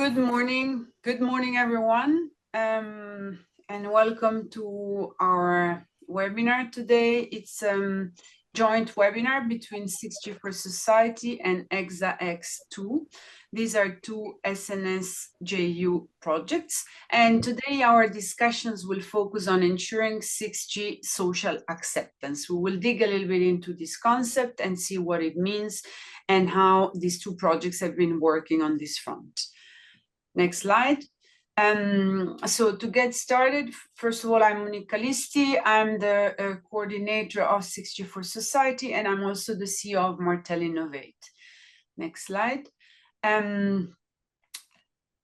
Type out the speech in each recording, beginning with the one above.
Good morning, everyone, and welcome to our webinar today. It's a joint webinar between 6G for Society and Hexa-X-II. These are two SNS JU projects, and today our discussions will focus on ensuring 6G social acceptance. We will dig a little bit into this concept and see what it means and how these two projects have been working on this front. Next slide. So to get started, first of all, I'm Monique Calisti. I'm the coordinator of 6G for Society, and I'm also the CEO of Martel Innovate. Next slide.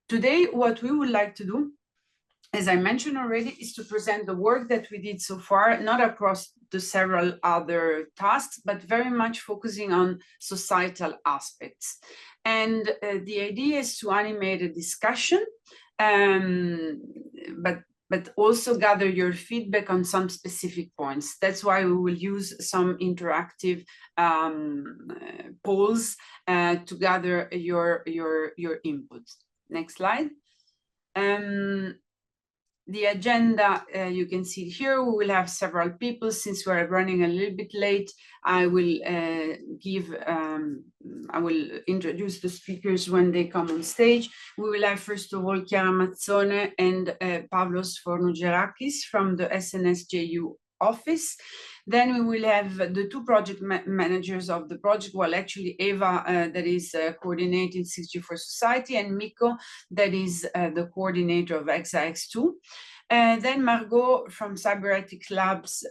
Today, what we would like to do, as I mentioned already, is to present the work that we did so far, not across the several other tasks, but very much focusing on societal aspects. And the idea is to animate a discussion, but also gather your feedback on some specific points. That's why we will use some interactive polls to gather your input. Next slide. The agenda, you can see here, we will have several people. Since we're running a little bit late, I will introduce the speakers when they come on stage. We will have, first of all, Chiara Mazzone and Pavlos Fornogerakis from the SNS JU office. Then we will have the two project managers of the project. Well, actually, Eva, that is coordinating 6G for Society, and Miko, that is the coordinator of Hexa-X-II. Then Margot from Cyber Ethics Labs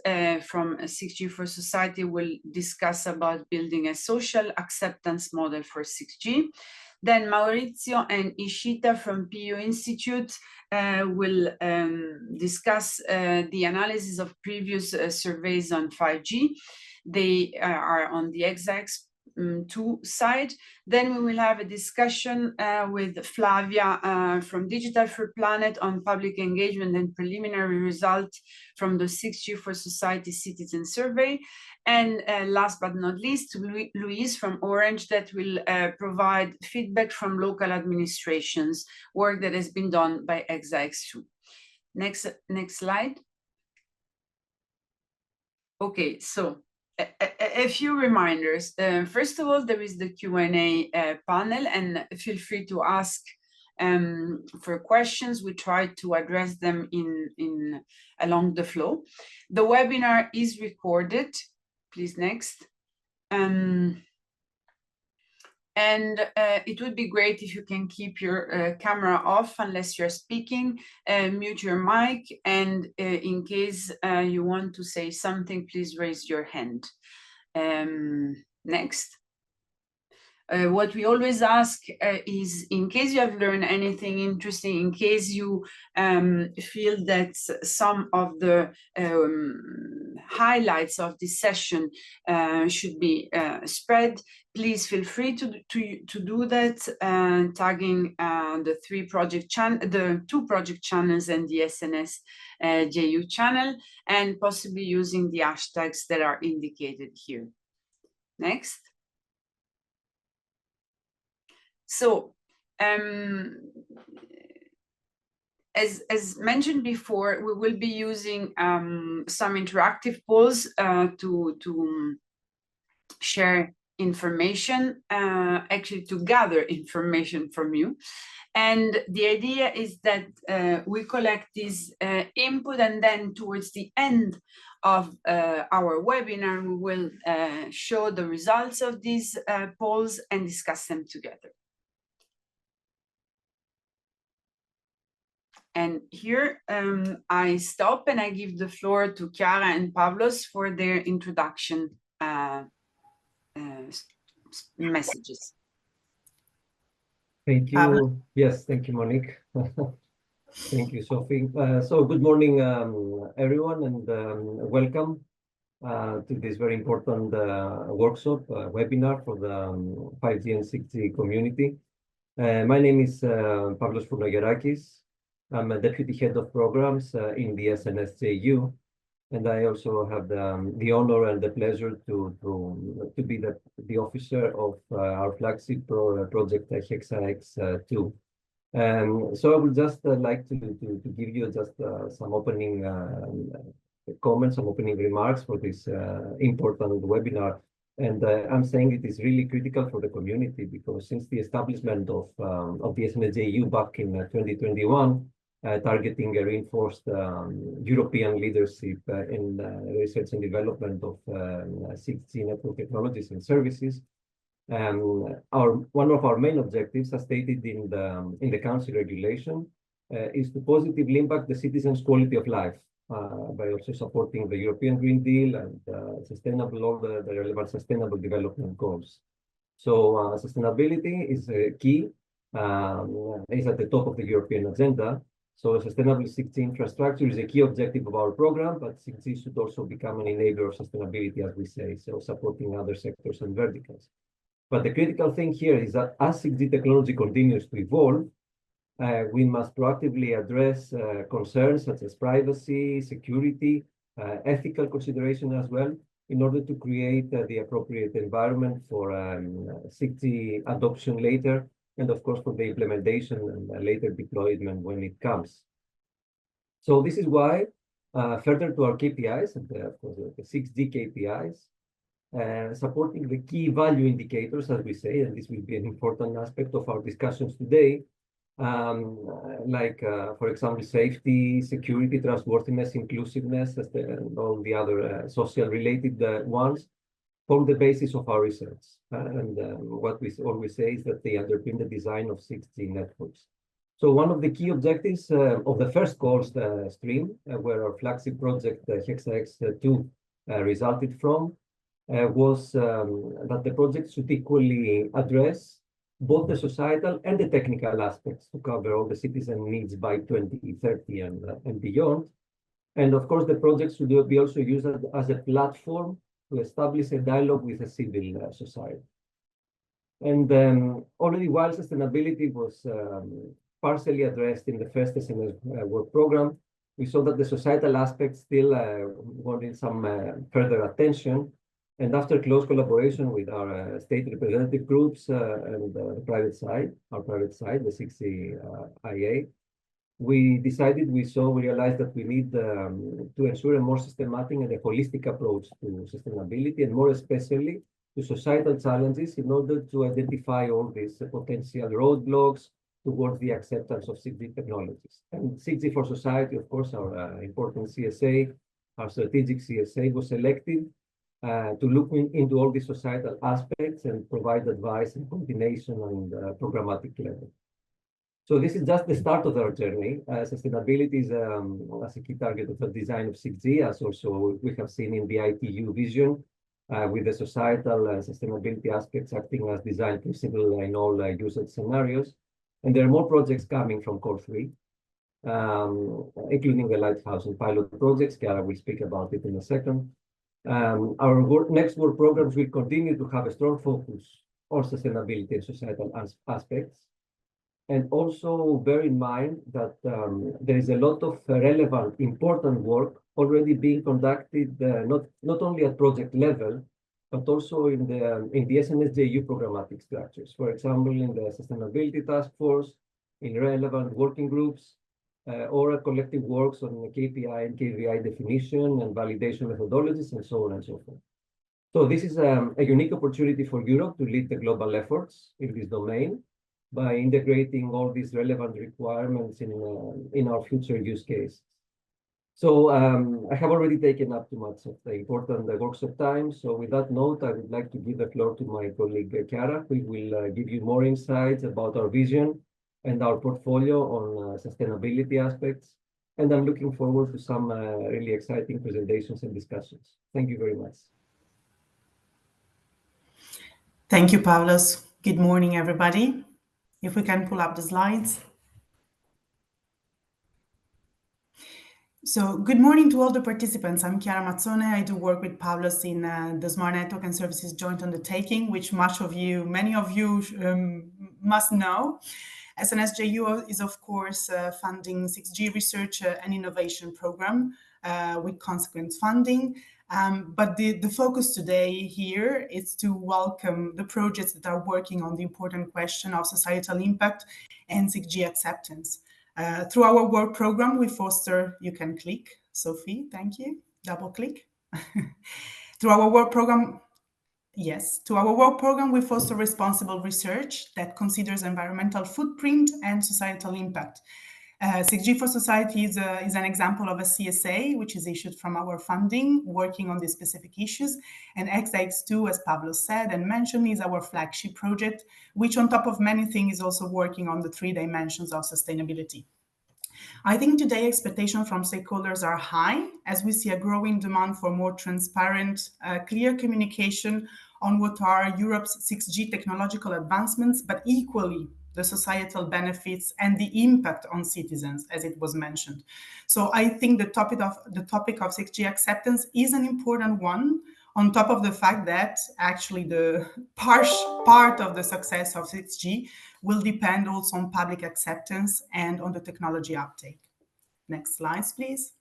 from 6G for Society will discuss about building a social acceptance model for 6G. Then Maurizio and Ishita from PU Institute will discuss the analysis of previous surveys on 5G. They are on the Hexa-X-II side. Then we will have a discussion with Flavia from Digital for Planet on public engagement and preliminary results from the 6G for Society Citizen Survey. And last but not least, Louise from Orange, that will provide feedback from local administrations, work that has been done by Hexa-X-II. Next slide. Okay, so a few reminders. First of all, there is the Q&A panel, and feel free to ask for questions. We try to address them along the flow. The webinar is recorded. Please, next. And it would be great if you can keep your camera off unless you're speaking, mute your mic, and in case you want to say something, please raise your hand. Next. What we always ask is, in case you have learned anything interesting, in case you feel that some of the highlights of this session should be spread, please feel free to do that, tagging the two project channels and the SNS JU channel, and possibly using the hashtags that are indicated here. Next. So, as mentioned before, we will be using some interactive polls to share information, actually to gather information from you. And the idea is that we collect this input, and then towards the end of our webinar, we will show the results of these polls and discuss them together. And here I stop and I give the floor to Chiara and Pavlos for their introduction messages. Thank you. Yes, thank you, Monique. Thank you, Sophie. So good morning, everyone, and welcome to this very important workshop, webinar for the 5G and 6G community. My name is Pavlos Fornogerakis. I'm a deputy head of programs in the SNS JU, and I also have the honor and the pleasure to be the officer of our flagship project Hexa-X-II. So I would just like to give you just some opening comments, some opening remarks for this important webinar. And I'm saying it is really critical for the community because since the establishment of the SNS JU back in 2021, targeting a reinforced European leadership in research and development of 6G network technologies and services. One of our main objectives, as stated in the Council regulation, is to positively impact the citizens' quality of life by also supporting the European Green Deal and all the relevant sustainable development goals. So sustainability is key, is at the top of the European agenda. So sustainable 6G infrastructure is a key objective of our program, but 6G should also become an enabler of sustainability, as we say, so supporting other sectors and verticals. But the critical thing here is that as 6G technology continues to evolve, we must proactively address concerns such as privacy, security, ethical consideration as well, in order to create the appropriate environment for 6G adoption later, and of course for the implementation and later deployment when it comes. So this is why, further to our KPIs, and of course the 6G KPIs, supporting the key value indicators, as we say, and this will be an important aspect of our discussions today, for example, safety, security, trustworthiness, inclusiveness, and all the other social-related ones, form the basis of our research. And what we always say is that they underpin the design of 6G networks. So one of the key objectives of the first call stream, where our flagship project, Hexa-X-II, resulted from, was that the project should equally address both the societal and the technical aspects to cover all the citizen needs by 2030 and beyond. And of course, the project should be also used as a platform to establish a dialogue with the civil society. And already while sustainability was partially addressed in the first SNS work program, we saw that the societal aspects still wanted some further attention. And after close collaboration with our state representative groups and the private side, the 6G IA, we realized that we need to ensure a more systematic and a holistic approach to sustainability, and more especially to societal challenges, in order to identify all these potential roadblocks towards the acceptance of 6G technologies. And 6G for Society, of course, our important CSA, our strategic CSA, was selected to look into all these societal aspects and provide advice and coordination on the programmatic level. So this is just the start of our journey. Sustainability is as a key target of the design of 6G, as also we have seen in the ITU vision, with the societal and sustainability aspects acting as design principle in all usage scenarios. And there are more projects coming from Core 3, including the Lighthouse and pilot projects. Chiara will speak about it in a second. Our next work programs will continue to have a strong focus on sustainability and societal aspects. And also bear in mind that there is a lot of relevant, important work already being conducted, not only at project level, but also in the SNS JU programmatic structures. For example, in the Sustainability Task Force, in relevant working groups, or collective works on KPI and KVI definition and validation methodologies, and so on and so forth. So this is a unique opportunity for Europe to lead the global efforts in this domain by integrating all these relevant requirements in our future use case. So I have already taken up too much of the important workshop time. So with that note, I would like to give the floor to my colleague Chiara, who will give you more insights about our vision and our portfolio on sustainability aspects. And I'm looking forward to some really exciting presentations and discussions. Thank you very much. Thank you, Pavlos. Good morning, everybody. If we can pull up the slides. So good morning to all the participants. I'm Chiara Mazzone. I do work with Pavlos in the Smart Network and Services Joint Undertaking, which many of you must know. SNS JU is, of course, funding 6G research and innovation program with consequent funding. But the focus today here is to welcome the projects that are working on the important question of societal impact and 6G acceptance. Through our work program, we foster, you can click, Sophie, thank you, double click. Through our work program, yes, to our work program, we foster responsible research that considers environmental footprint and societal impact. 6G for Society is an example of a CSA, which is issued from our funding, working on these specific issues. And Hexa-X-II, as Pablo said and mentioned, is our flagship project, which on top of many things is also working on the 3 dimensions of sustainability. I think today expectations from stakeholders are high, as we see a growing demand for more transparent, clear communication on what are Europe's 6G technological advancements, but equally the societal benefits and the impact on citizens, as it was mentioned. So I think the topic of 6G acceptance is an important one, on top of the fact that actually the part of the success of 6G will depend also on public acceptance and on the technology uptake. Next slides, please.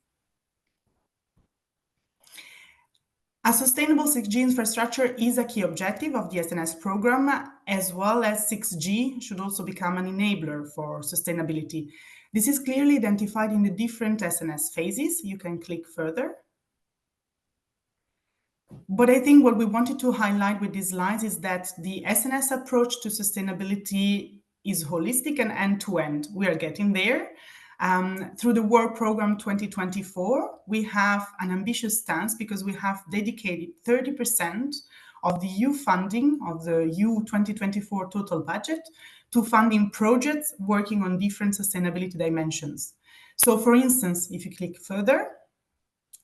A sustainable 6G infrastructure is a key objective of the SNS program, as well as 6G should also become an enabler for sustainability. This is clearly identified in the different SNS phases. You can click further. But I think what we wanted to highlight with these slides is that the SNS approach to sustainability is holistic and end-to-end. We are getting there. Through the work program 2024, we have an ambitious stance because we have dedicated 30% of the EU funding of the EU 2024 total budget to funding projects working on different sustainability dimensions. So for instance, if you click further,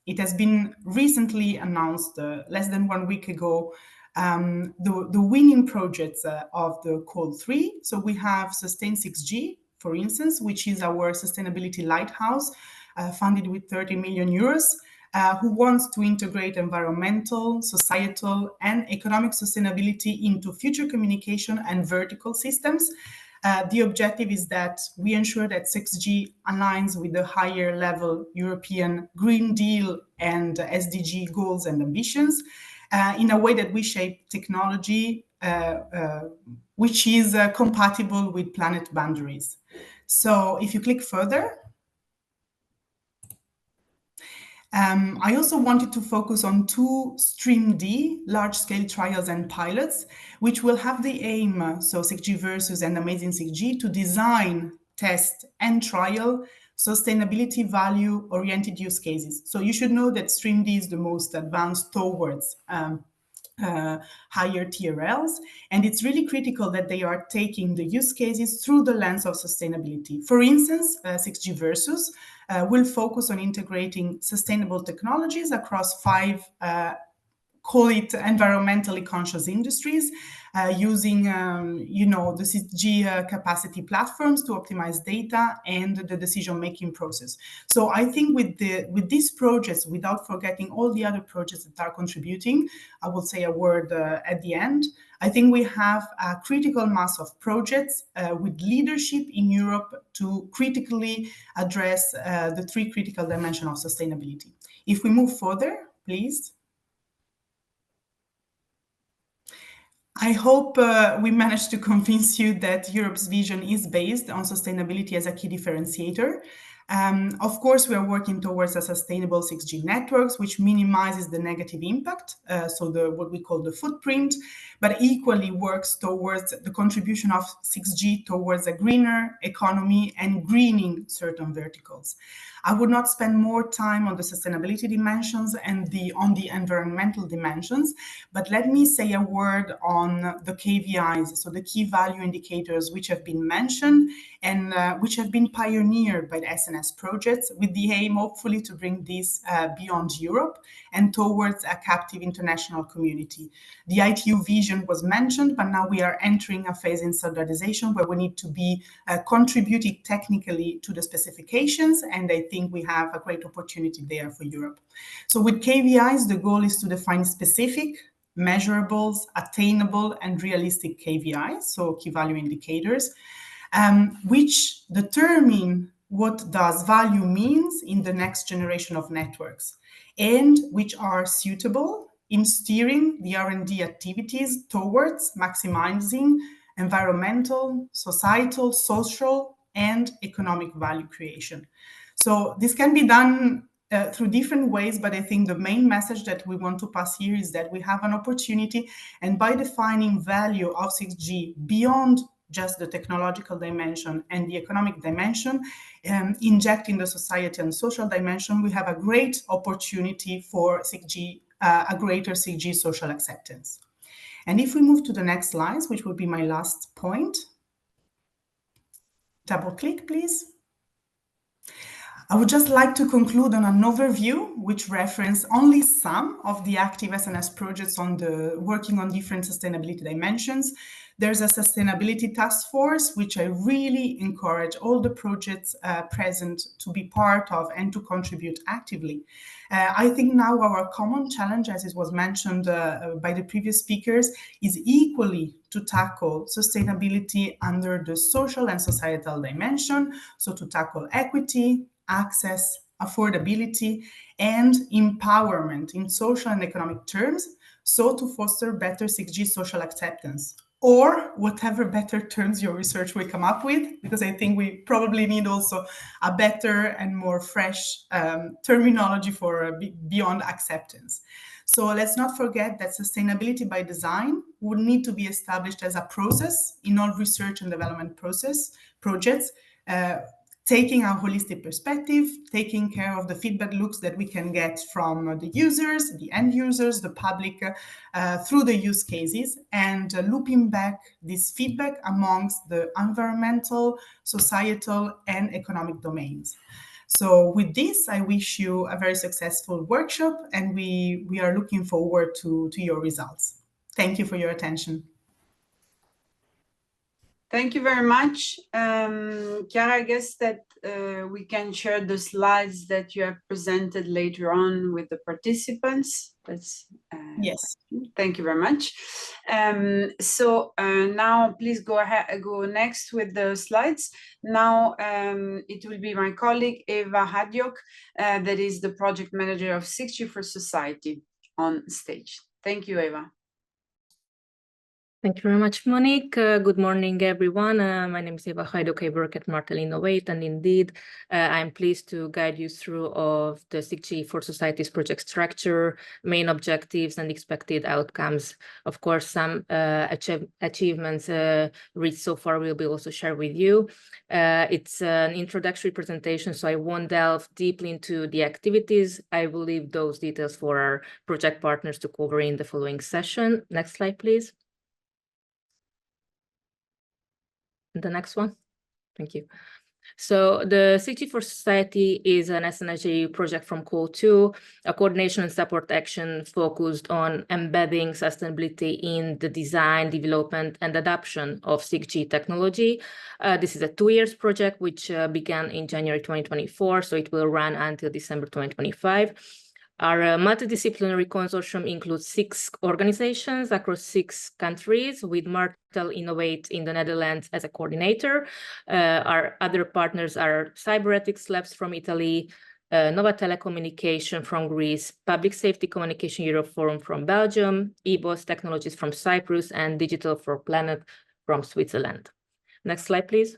it has been recently announced less than 1 week ago, the winning projects of the call 3. So we have Sustain 6G, for instance, which is our sustainability lighthouse, funded with 30 million euros, who wants to integrate environmental, societal, and economic sustainability into future communication and vertical systems. The objective is that we ensure that 6G aligns with the higher level European Green Deal and SDG goals and ambitions in a way that we shape technology which is compatible with planet boundaries. So if you click further, I also wanted to focus on 2 Stream D large-scale trials and pilots, which will have the aim, so 6G Versus and Amazing 6G, to design, test, and trial sustainability value-oriented use cases. So you should know that Stream D is the most advanced towards higher TRLs, and it's really critical that they are taking the use cases through the lens of sustainability. For instance, 6G Versus will focus on integrating sustainable technologies across 5 call it environmentally conscious industries, using the 6G capacity platforms to optimize data and the decision-making process. So I think with these projects, without forgetting all the other projects that are contributing, I will say a word at the end. I think we have a critical mass of projects with leadership in Europe to critically address the 3 critical dimensions of sustainability. If we move further, please. I hope we managed to convince you that Europe's vision is based on sustainability as a key differentiator. Of course, we are working towards a sustainable 6G networks, which minimizes the negative impact, so what we call the footprint, but equally works towards the contribution of 6G towards a greener economy and greening certain verticals. I would not spend more time on the sustainability dimensions and on the environmental dimensions, but let me say a word on the KVIs, so the key value indicators which have been mentioned and which have been pioneered by the SNS projects with the aim, hopefully, to bring this beyond Europe and towards a captive international community. The ITU vision was mentioned, but now we are entering a phase in standardization where we need to be contributing technically to the specifications, and I think we have a great opportunity there for Europe. So with KVIs, the goal is to define specific, measurables, attainable, and realistic KVIs, so key value indicators, which determine what does value means in the next generation of networks, and which are suitable in steering the R&D activities towards maximizing environmental, societal, social, and economic value creation. So this can be done through different ways, but I think the main message that we want to pass here is that we have an opportunity, and by defining value of 6G beyond just the technological dimension and the economic dimension, injecting the society and social dimension, we have a great opportunity for 6G, a greater 6G social acceptance. And if we move to the next slides, which will be my last point, double click, please. I would just like to conclude on an overview which reference only some of the active SNS projects on the working on different sustainability dimensions. There's a sustainability task force, which I really encourage all the projects present to be part of and to contribute actively. I think now our common challenge, as it was mentioned by the previous speakers, is equally to tackle sustainability under the social and societal dimension, so to tackle equity, access, affordability, and empowerment in social and economic terms, so to foster better 6G social acceptance, or whatever better terms your research will come up with, because I think we probably need also a better and more fresh terminology for beyond acceptance. So let's not forget that sustainability by design would need to be established as a process in all research and development projects, taking a holistic perspective, taking care of the feedback loops that we can get from the users, the end users, the public, through the use cases, and looping back this feedback amongst the environmental, societal, and economic domains. So with this, I wish you a very successful workshop, and we are looking forward to your results. Thank you for your attention. Thank you very much. Chiara, I guess that we can share the slides that you have presented later on with the participants. That's yes. Thank you very much. So now please go ahead, go next with the slides. Now it will be my colleague Eva Hadjok, that is the project manager of 6G for Society, on stage. Thank you, Eva. Thank you very much, Monique. Good morning, everyone. My name is Eva Hajduk. I work at Martel Innovate, and indeed, I'm pleased to guide you through of the 6G for Society's project structure, main objectives, and expected outcomes. Of course, some achievements reached so far will be also shared with you. It's an introductory presentation, so I won't delve deeply into the activities. I will leave those details for our project partners to cover in the following session. Next slide, please. The next one. Thank you. So the 6G for Society is an SNS JU project from Call2, a coordination and support action focused on embedding sustainability in the design, development, and adoption of 6G technology. This is a 2-year project which began in January 2024, so it will run until December 2025. Our multidisciplinary consortium includes 6 organizations across 6 countries, with Martel Innovate in the Netherlands as a coordinator. Our other partners are Cyberethics Labs from Italy, Nova Telecommunication from Greece, Public Safety Communication Europe Forum from Belgium, EBOS Technologies from Cyprus, and Digital for Planet from Switzerland. Next slide, please.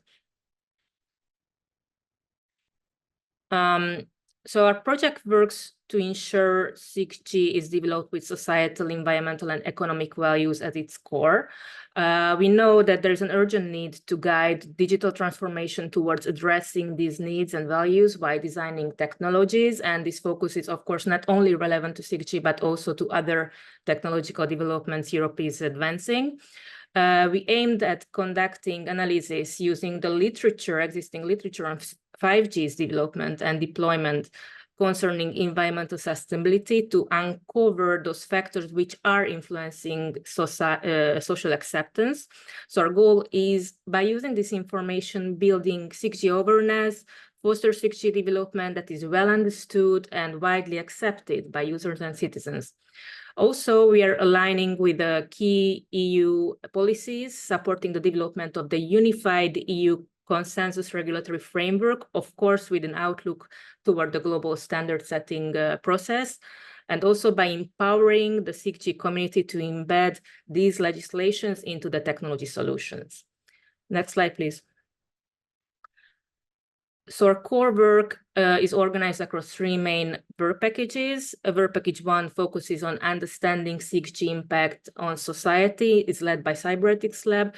So our project works to ensure 6G is developed with societal, environmental, and economic values at its core. We know that there's an urgent need to guide digital transformation towards addressing these needs and values by designing technologies. And this focus is, of course, not only relevant to 6G, but also to other technological developments Europe is advancing. We aimed at conducting analysis using the literature, existing literature on 5G's development and deployment concerning environmental sustainability to uncover those factors which are influencing social acceptance. So our goal is, by using this information, building 6G awareness, foster 6G development that is well understood and widely accepted by users and citizens. Also, we are aligning with the key EU policies, supporting the development of the unified EU consensus regulatory framework, of course, with an outlook toward the global standard setting process, and also by empowering the 6G community to embed these legislations into the technology solutions. Next slide, please. So our core work is organized across 3 main work packages. Work package 1 focuses on understanding 6G impact on society. It's led by Cyberethics Lab,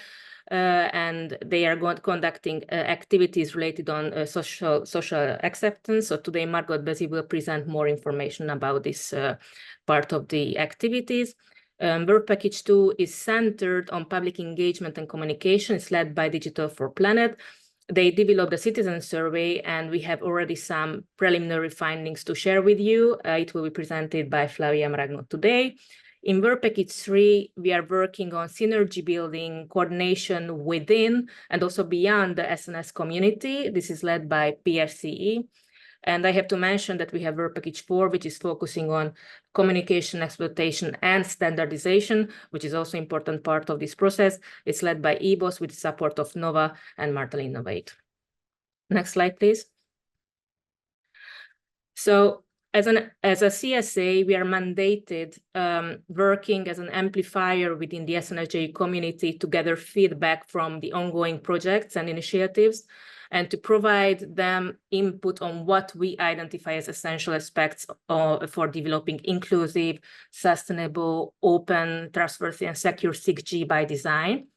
and they are conducting activities related on social acceptance. So today, Margot Bezi will present more information about this part of the activities. Work package 2 is centered on public engagement and communication. It's led by Digital for Planet. They developed a citizen survey, and we have already some preliminary findings to share with you. It will be presented by Flavia Maragno today. In work package 3, we are working on synergy building, coordination within and also beyond the SNS community. This is led by PRCE. And I have to mention that we have work package 4, which is focusing on communication, exploitation, and standardization, which is also an important part of this process. It's led by EBOS with the support of NOVA and Martel Innovate. Next slide, please. So as a CSA, we are mandated working as an amplifier within the SNS JU community to gather feedback from the ongoing projects and initiatives, and to provide them input on what we identify as essential aspects for developing inclusive, sustainable, open, trustworthy, and secure 6G by design.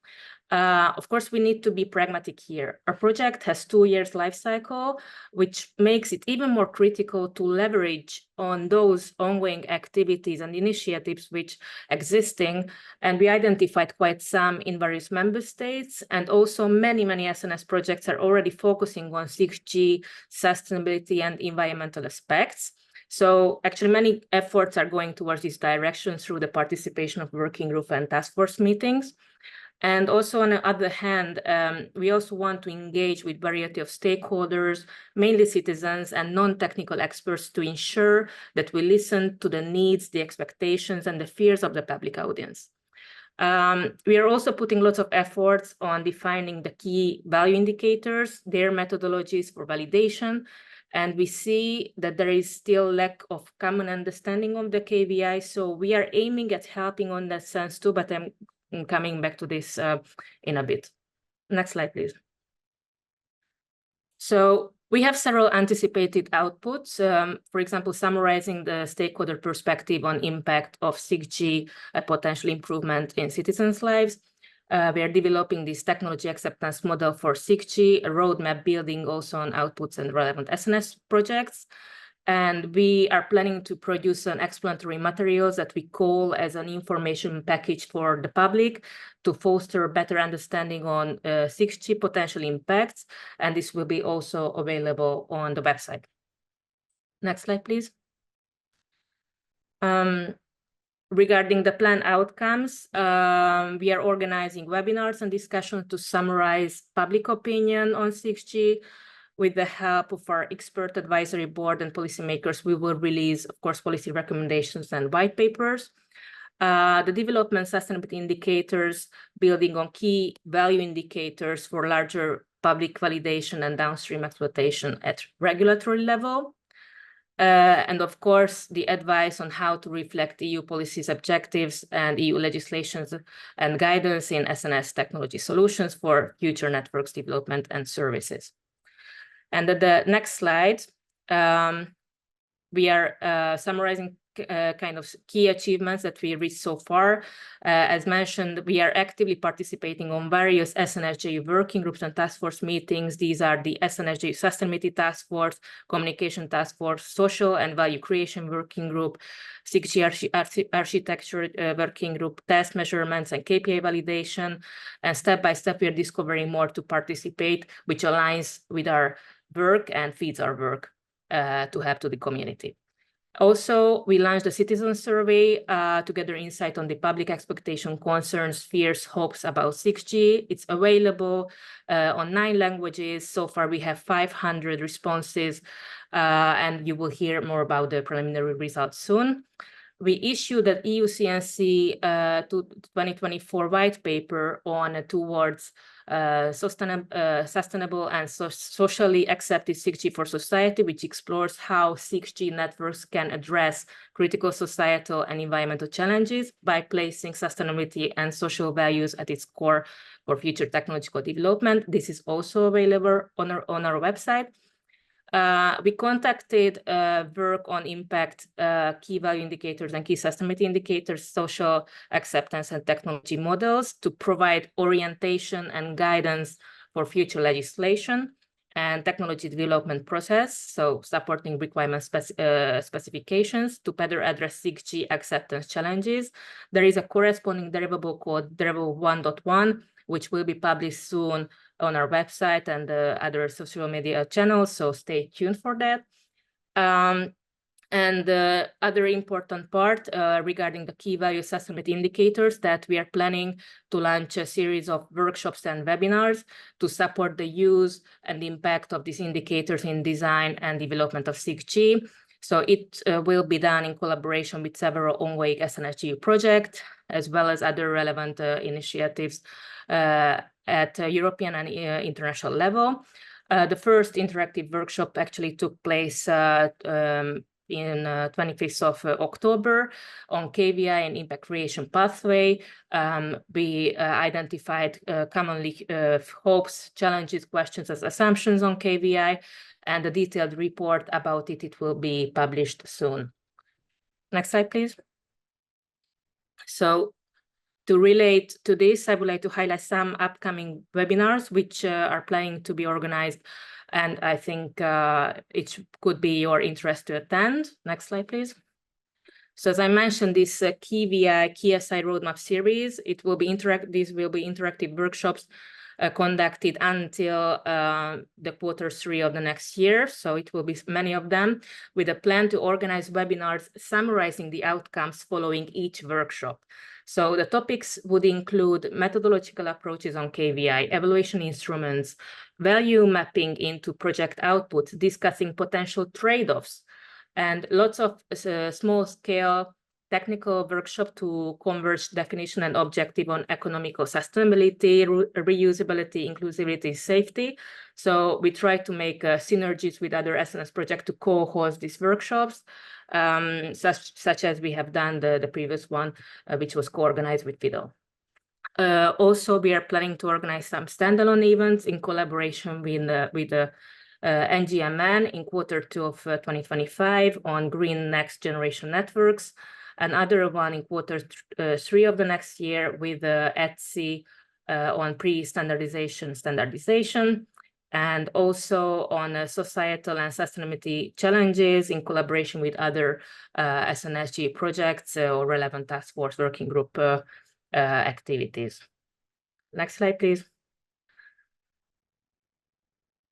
Of course, we need to be pragmatic here. Our project has 2 years life cycle, which makes it even more critical to leverage on those ongoing activities and initiatives which existing. And we identified quite some in various member states. And also many SNS projects are already focusing on 6G sustainability and environmental aspects. So actually many efforts are going towards this direction through the participation of working group and task force meetings. And also, on the other hand, we also want to engage with variety of stakeholders, mainly citizens and non-technical experts, to ensure that we listen to the needs, the expectations, and the fears of the public audience. We are also putting lots of efforts on defining the key value indicators, their methodologies for validation, and we see that there is still lack of common understanding of the KVI, so we are aiming at helping on that sense too, but I'm coming back to this in a bit. Next slide, please. So we have several anticipated outputs, for example, summarizing the stakeholder perspective on impact of 6G, a potential improvement in citizens' lives. We are developing this technology acceptance model for 6G, a roadmap building also on outputs and relevant SNS projects. And we are planning to produce an explanatory materials that we call as an information package for the public to foster better understanding on 6G potential impacts. And this will be also available on the website. Next slide, please. Regarding the planned outcomes, we are organizing webinars and discussions to summarize public opinion on 6G. With the help of our expert advisory board and policymakers, we will release, of course, policy recommendations and white papers. The development sustainability indicators, building on key value indicators for larger public validation and downstream exploitation at regulatory level. And of course, the advice on how to reflect EU policies objectives and EU legislations and guidance in SNS technology solutions for future networks development and services. And at the next slide, we are summarizing kind of key achievements that we reached so far. As mentioned, we are actively participating on various SNS JU working groups and task force meetings. These are the SNS JU Sustainability Task Force, Communication Task Force, Social and Value Creation Working Group, 6G Architecture Working Group, Test Measurements and KPI Validation. And step by step, we are discovering more to participate, which aligns with our work and feeds our work to help to the community. Also, we launched a citizen survey to gather insight on the public expectation, concerns, fears, hopes about 6G. It's available on 9 languages. So far, we have 500 responses, and you will hear more about the preliminary results soon. We issued an EU CNC 2024 white paper on towards sustainable and socially accepted 6G for society, which explores how 6G networks can address critical societal and environmental challenges by placing sustainability and social values at its core for future technological development. This is also available on our website. We contacted work on impact, key value indicators and key sustainability indicators, social acceptance and technology models to provide orientation and guidance for future legislation and technology development process, so supporting requirement specifications to better address 6G acceptance challenges. There is a corresponding deliverable called deliverable 1.1, which will be published soon on our website and other social media channels, so stay tuned for that. And the other important part regarding the key value sustainability indicators, that we are planning to launch a series of workshops and webinars to support the use and impact of these indicators in design and development of 6G. So it will be done in collaboration with several ongoing SNS JU projects, as well as other relevant initiatives at European and international level. The first interactive workshop actually took place in 25th of October on KVI and impact creation pathway. We identified commonly hopes, challenges, questions as assumptions on KVI, and a detailed report about it will be published soon. Next slide, please. So to relate to this, I would like to highlight some upcoming webinars which are planning to be organized, and I think it could be your interest to attend. Next slide, please. So as I mentioned, this KVI KSI Roadmap series, these will be interactive workshops conducted until the Q3 of the next year. So it will be many of them, with a plan to organize webinars summarizing the outcomes following each workshop. So the topics would include methodological approaches on KVI, evaluation instruments, value mapping into project outputs, discussing potential trade-offs, and lots of small-scale technical workshop to converge definition and objective on economical sustainability, reusability, inclusivity, safety. So we try to make synergies with other SNS projects to co-host these workshops, such as we have done the previous one, which was co-organized with FIDO. Also, we are planning to organize some standalone events in collaboration with the NGMN in Q2 of 2025 on green next generation networks, another one in Q3 of the next year with ETSI on standardization, and also on societal and sustainability challenges in collaboration with other SNS JU projects or relevant task force working group activities. Next slide, please.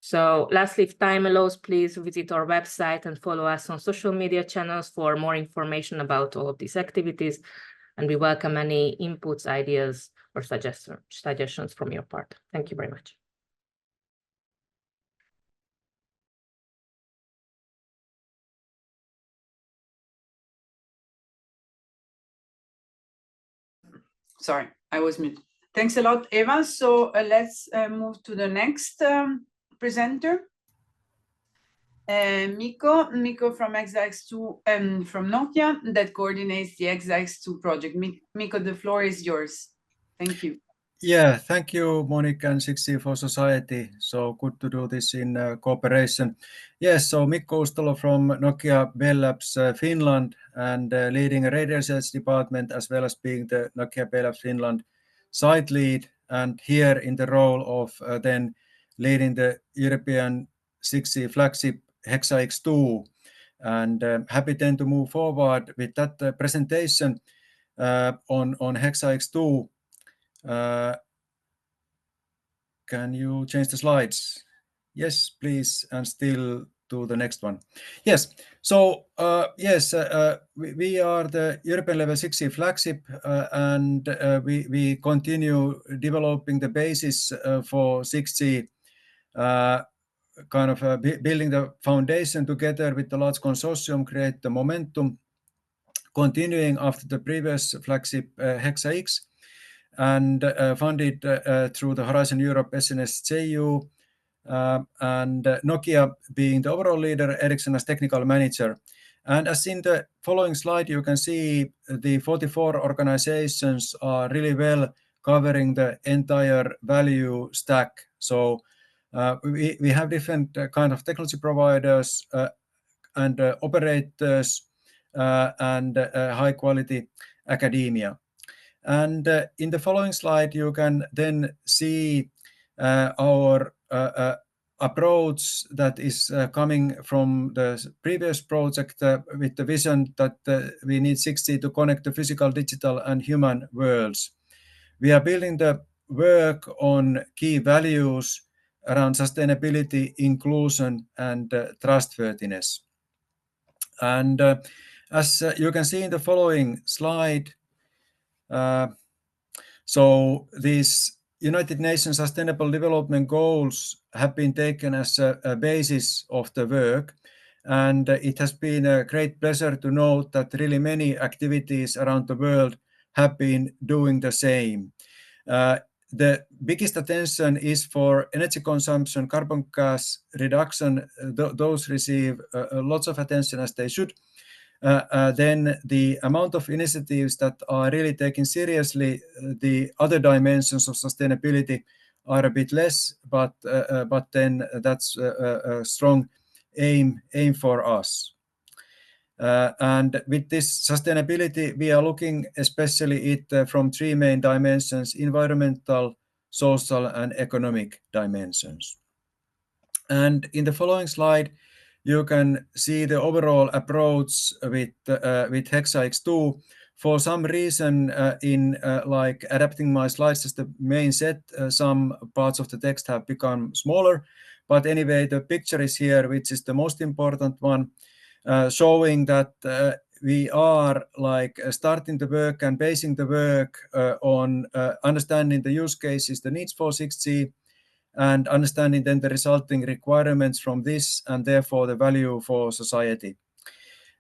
So lastly, if time allows, please visit our website and follow us on social media channels for more information about all of these activities. And we welcome any inputs, ideas, or suggestions from your part. Thank you very much. Sorry, I was mute. Thanks a lot, Eva. So let's move to the next presenter. Miko from Hexa-X-II from Nokia that coordinates the Hexa-X-II project. Miko, the floor is yours. Thank you. Yeah, thank you, Monique and 6G for Society. So good to do this in cooperation. Yes, so Mikko Ustolo from Nokia Bell Labs Finland, and leading a radio research department, as well as being the Nokia Bell Labs Finland site lead, and here in the role of then leading the European 6G flagship Hexa-X-II. And happy then to move forward with that presentation on Hexa-X-II. Can you change the slides? Yes, please, and still to the next one. Yes, so yes, we are the European level 6G flagship, and we continue developing the basis for 6G, kind of building the foundation together with the large consortium, create the momentum, continuing after the previous flagship Hexa-X. and funded through the Horizon Europe SNS JU, and Nokia being the overall leader, Ericsson as technical manager. And as in the following slide, you can see the 44 organizations are really well covering the entire value stack. So we have different kind of technology providers and operators and high quality academia. And in the following slide, you can then see our approach that is coming from the previous project with the vision that we need 6G to connect the physical, digital, and human worlds. We are building the work on key values around sustainability, inclusion, and trustworthiness. And as you can see in the following slide, so these United Nations Sustainable Development Goals have been taken as a basis of the work. And it has been a great pleasure to note that really many activities around the world have been doing the same. The biggest attention is for energy consumption, carbon gas reduction. Those receive lots of attention, as they should. Then the amount of initiatives that are really taking seriously the other dimensions of sustainability are a bit less, but then that's a strong aim for us. And with this sustainability, we are looking especially it from three main dimensions: environmental, social, and economic dimensions. And in the following slide, you can see the overall approach with Hexa-X-II. For some reason, in like adapting my slides as the main set, some parts of the text have become smaller. But anyway, the picture is here, which is the most important one, showing that we are like starting the work and basing the work on understanding the use cases, the needs for 6G, and understanding then the resulting requirements from this, and therefore the value for society.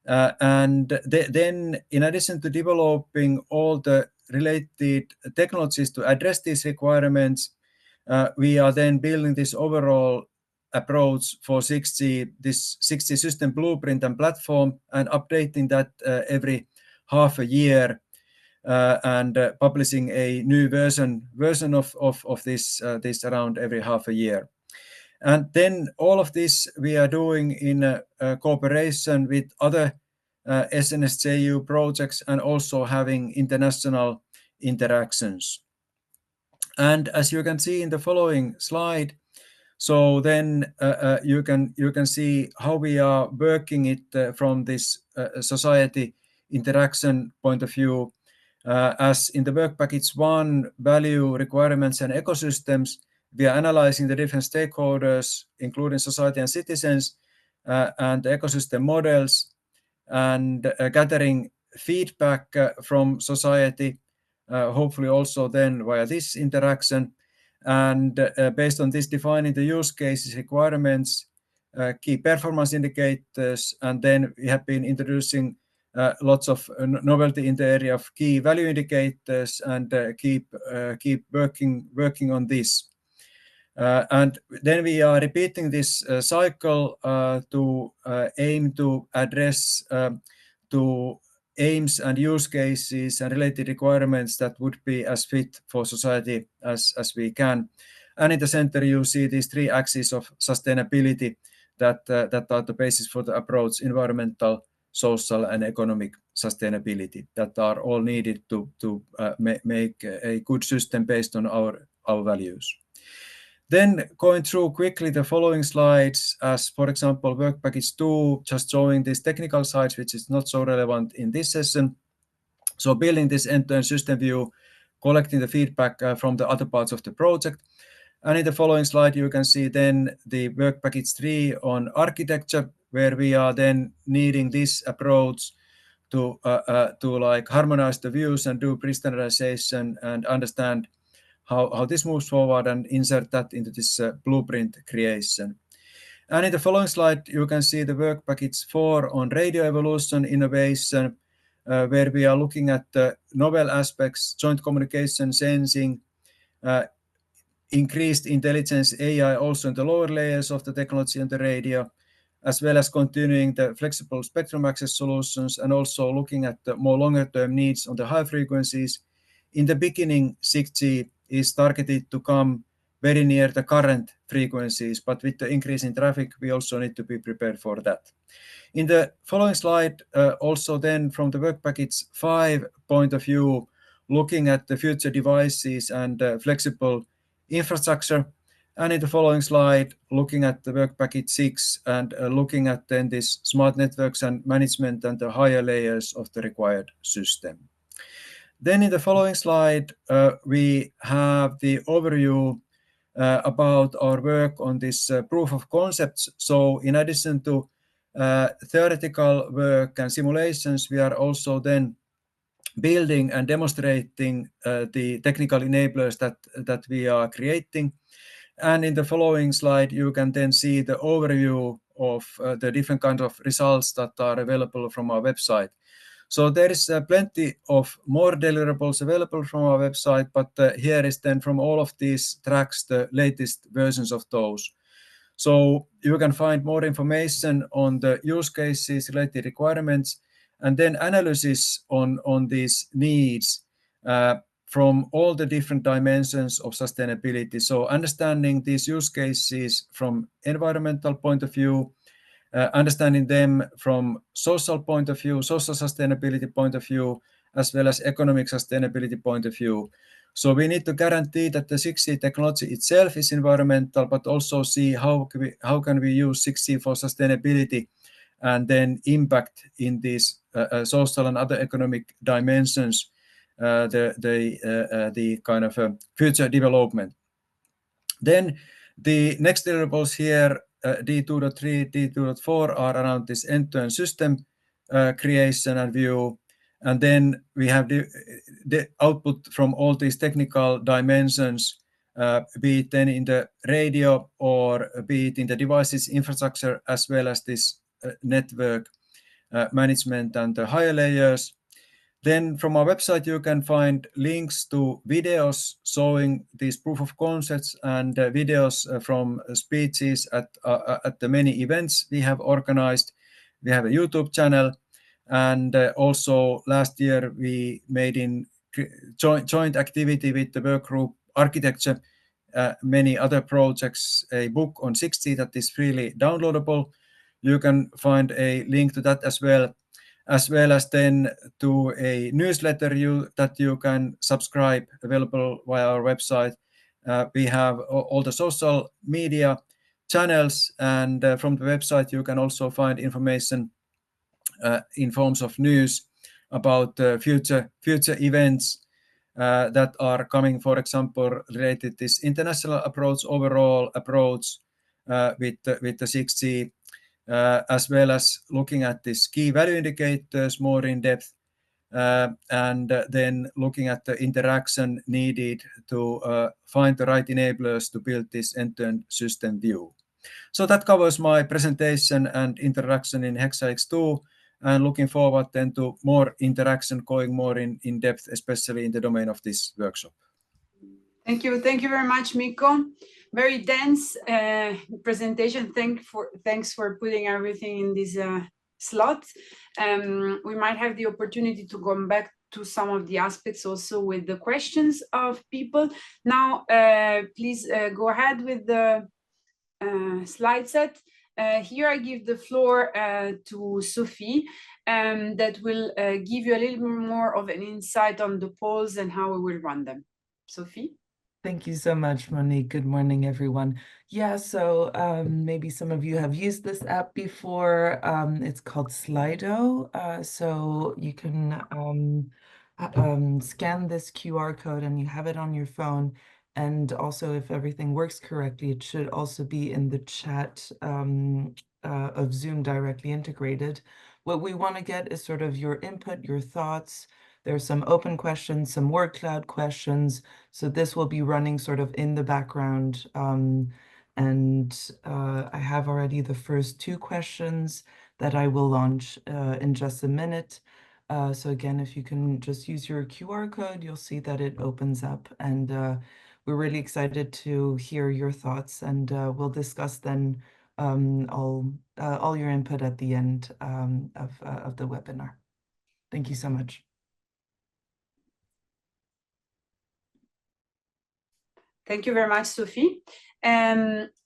And then, in addition to developing all the related technologies to address these requirements, we are then building this overall approach for 6G, this 6G system blueprint and platform, and updating that every half a year. And publishing a new version of this around every half a year. And then all of this we are doing in cooperation with other SNS JU projects, and also having international interactions. And as you can see in the following slide, so then you can see how we are working it from this society interaction point of view. As in the work package 1, value, requirements, and ecosystems, we are analyzing the different stakeholders, including society and citizens, and ecosystem models, and gathering feedback from society, hopefully also then via this interaction. And based on this, defining the use cases, requirements, key performance indicators, and then we have been introducing lots of novelty in the area of key value indicators, and keep working on this. And then we are repeating this cycle to aim to address to aims and use cases and related requirements that would be as fit for society as we can. And in the center, you see these three axes of sustainability that are the basis for the approach: environmental, social, and economic sustainability, that are all needed to make a good system based on our values. Then going through quickly the following slides, as for example, work package 2, just showing these technical sides, which is not so relevant in this session. So building this end-to-end system view, collecting the feedback from the other parts of the project. And in the following slide, you can see then the work package 3 on architecture, where we are then needing this approach to like harmonize the views and do pre-standardization and understand how this moves forward, and insert that into this blueprint creation. And in the following slide, you can see the work package 4 on radio evolution innovation, where we are looking at novel aspects, joint communication, sensing, increased intelligence, AI also in the lower layers of the technology and the radio, as well as continuing the flexible spectrum access solutions and also looking at the more longer-term needs on the high frequencies. In the beginning, 6G is targeted to come very near the current frequencies, but with the increase in traffic, we also need to be prepared for that. In the following slide, also then from the work package 5 point of view, looking at the future devices and flexible infrastructure. And in the following slide, looking at the work package 6 and looking at then this smart networks and management and the higher layers of the required system. Then in the following slide, we have the overview about our work on this proof of concepts. So in addition to theoretical work and simulations, we are also then building and demonstrating the technical enablers that we are creating. And in the following slide, you can then see the overview of the different kinds of results that are available from our website. So there is plenty of more deliverables available from our website, but here is then from all of these tracks the latest versions of those. So you can find more information on the use cases, related requirements, and then analysis on these needs from all the different dimensions of sustainability. So understanding these use cases from environmental point of view, understanding them from social point of view, social sustainability point of view, as well as economic sustainability point of view. So we need to guarantee that the 6G technology itself is environmental, but also see how can we use 6G for sustainability and then impact in these social and other economic dimensions the kind of future development. Then the next deliverables here, D2.3, D2.4 are around this end-to-end system creation and view. And then we have the output from all these technical dimensions, be it then in the radio or be it in the devices infrastructure, as well as this network management and the higher layers. Then from our website, you can find links to videos showing these proof of concepts and videos from speeches at the many events we have organized. We have a YouTube channel. And also last year, we made in joint activity with the work group Architecture, many other projects, a book on 6G that is freely downloadable. You can find a link to that as well as then to a newsletter that you can subscribe, available via our website. We have all the social media channels, and from the website you can also find information in forms of news about future events that are coming, for example, related to this international approach, overall approach with the 6G, as well as looking at these key value indicators more in depth, and then looking at the interaction needed to find the right enablers to build this end-to-end system view. So that covers my presentation and introduction in Hexa-X-II, and looking forward then to more interaction, going more in depth, especially in the domain of this workshop. Thank you very much, Mikko. Very dense presentation. Thanks for putting everything in this slot. We might have the opportunity to come back to some of the aspects also with the questions of people. Now, please go ahead with the slide set. Here I give the floor to Sophie, that will give you a little bit more of an insight on the polls and how we will run them. Sophie? Thank you so much, Monique. Good morning, everyone. Yeah, so maybe some of you have used this app before. It's called Slido. So you can scan this QR code and you have it on your phone. And also, if everything works correctly, it should also be in the chat of Zoom directly integrated. What we want to get is sort of your input, your thoughts. There's some open questions, some word cloud questions. So this will be running sort of in the background. And I have already the first two questions that I will launch in just a minute. So again, if you can just use your QR code, you'll see that it opens up, and we're really excited to hear your thoughts, and we'll discuss then all your input at the end of the webinar. Thank you so much. Thank you very much, Sophie.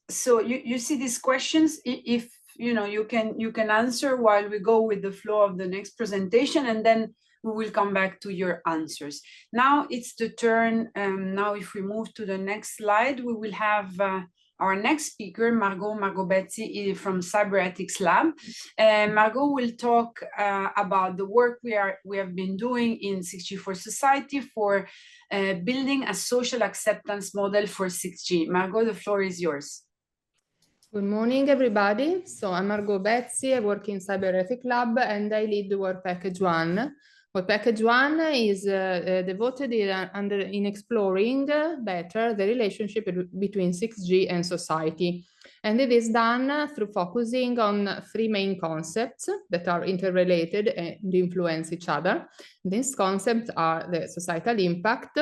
So you see these questions. If you can answer while we go with the flow of the next presentation, and then we will come back to your answers. Now it's the turn. Now if we move to the next slide, we will have our next speaker, Margot Betsy from Cyber Ethics Lab. Margot will talk about the work we have been doing in 6G for Society for building a social acceptance model for 6G. Margot, the floor is yours. Good morning, everybody. So I'm Margot Betsy. I work in Cyber Ethics Lab, and I lead the work package 1. Work package 1 is devoted in exploring better the relationship between 6G and society. And it is done through focusing on 3 main concepts that are interrelated and influence each other. These concepts are the societal impact,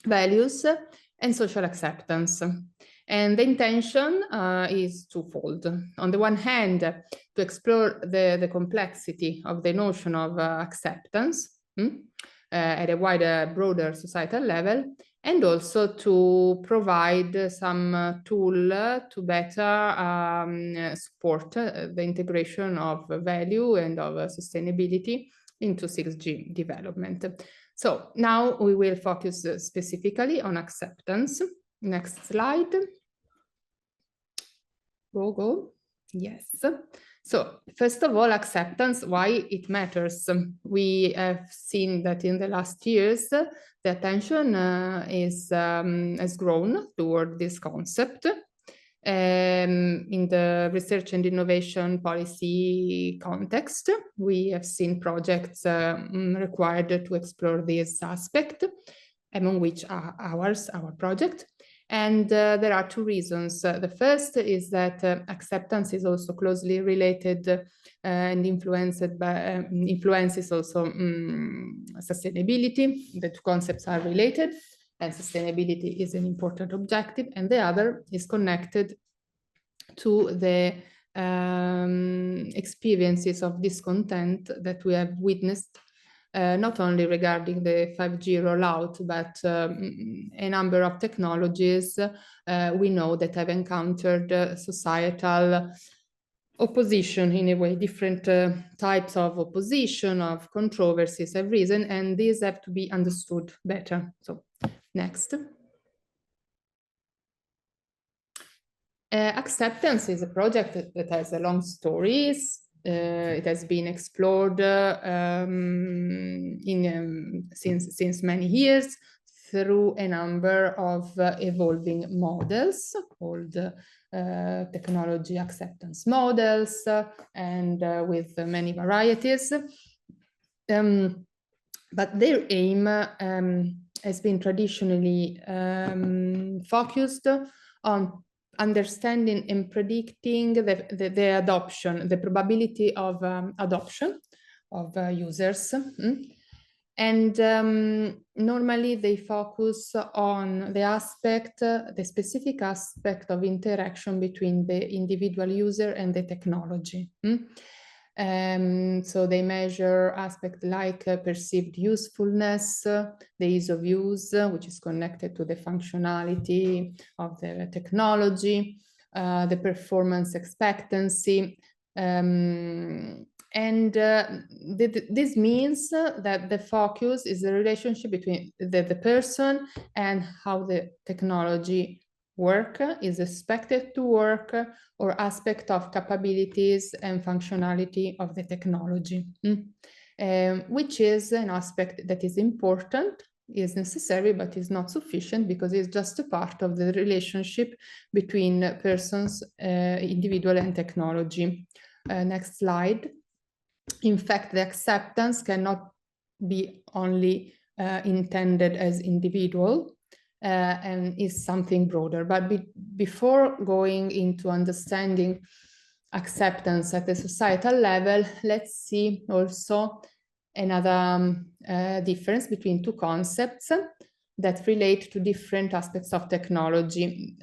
values, and social acceptance. And the intention is twofold. On the one hand, to explore the complexity of the notion of acceptance at a wider, broader societal level, and also to provide some tool to better support the integration of value and of sustainability into 6G development. So now we will focus specifically on acceptance. Next slide. Go. Yes. So first of all, acceptance, why it matters. We have seen that in the last years, the attention has grown toward this concept. In the research and innovation policy context, we have seen projects required to explore this aspect, among which are our project. And there are 2 reasons. The first is that acceptance is also closely related and influences also sustainability. The 2 concepts are related, and sustainability is an important objective. And the other is connected to the experiences of discontent that we have witnessed, not only regarding the 5G rollout, but a number of technologies we know that have encountered societal opposition in a way. Different types of opposition, of controversies have risen, and these have to be understood better. So next. Acceptance is a project that has a long story. It has been explored since many years through a number of evolving models called technology acceptance models, and with many varieties. But their aim has been traditionally focused on understanding and predicting the adoption, the probability of adoption of users. And normally they focus on the specific aspect of interaction between the individual user and the technology. So they measure aspects like perceived usefulness, the ease of use, which is connected to the functionality of the technology, the performance expectancy. This means that the focus is the relationship between the person and how the technology is expected to work, or aspect of capabilities and functionality of the technology, which is an aspect that is important, is necessary, but is not sufficient, because it's just a part of the relationship between persons, individual and technology. Next slide. In fact, the acceptance cannot be only intended as individual, and is something broader. But before going into understanding acceptance at the societal level, let's see also another difference between two concepts that relate to different aspects of technology,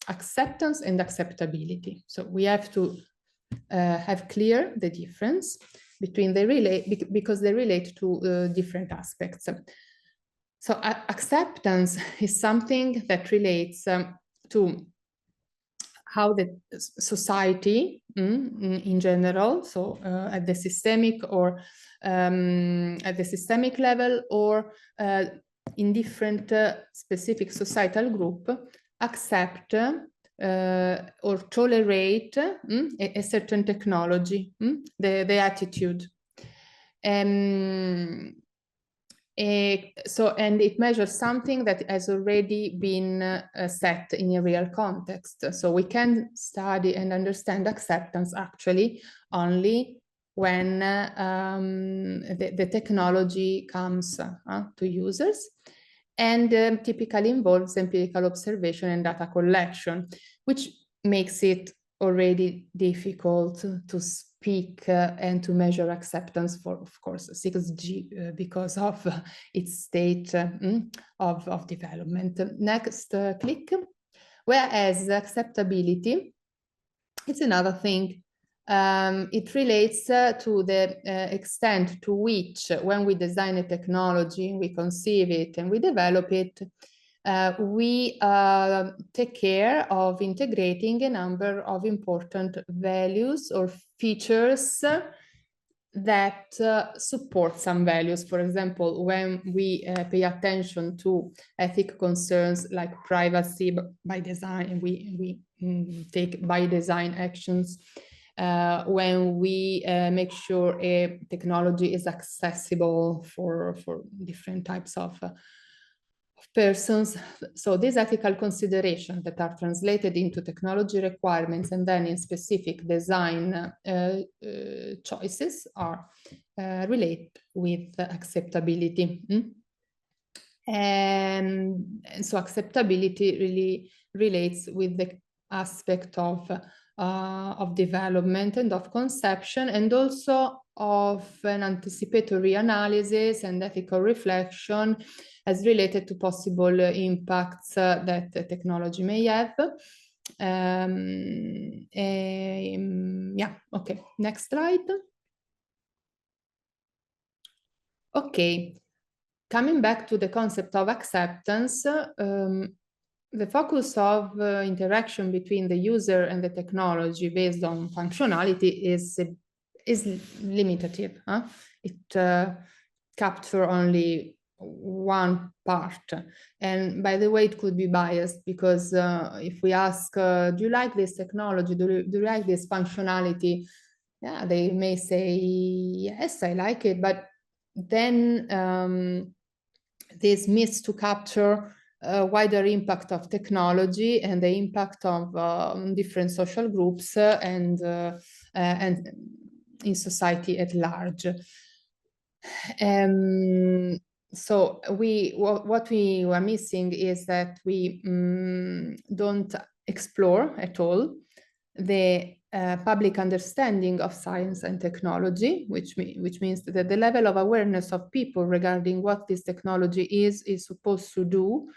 acceptance and acceptability. So we have to have clear the difference between because they relate to different aspects. So acceptance is something that relates to how the society in general, so at the systemic or at the systemic level, or in different specific societal group, accept or tolerate a certain technology, the attitude. So, and it measures something that has already been set in a real context. So we can study and understand acceptance actually only when the technology comes to users, and typically involves empirical observation and data collection, which makes it already difficult to speak and to measure acceptance for, of course, 6G because of its state of development. Next click. Whereas acceptability, it's another thing. It relates to the extent to which, when we design a technology, we conceive it and we develop it, we take care of integrating a number of important values or features that support some values. For example, when we pay attention to ethical concerns like privacy by design, we take by design actions. When we make sure a technology is accessible for different types of persons. So these ethical considerations that are translated into technology requirements and then in specific design choices are related with acceptability. And so acceptability really relates with the aspect of development and of conception, and also of an anticipatory analysis and ethical reflection as related to possible impacts that the technology may have. Yeah, okay, next slide. Okay, coming back to the concept of acceptance, the focus of interaction between the user and the technology based on functionality is limitative. It captures only one part. And by the way, it could be biased because if we ask, do you like this technology? Do you like this functionality? Yeah, they may say, yes, I like it. But then this miss to capture wider impact of technology and the impact of different social groups and in society at large. So what we were missing is that we don't explore at all the public understanding of science and technology, which means that the level of awareness of people regarding what this technology is supposed to do,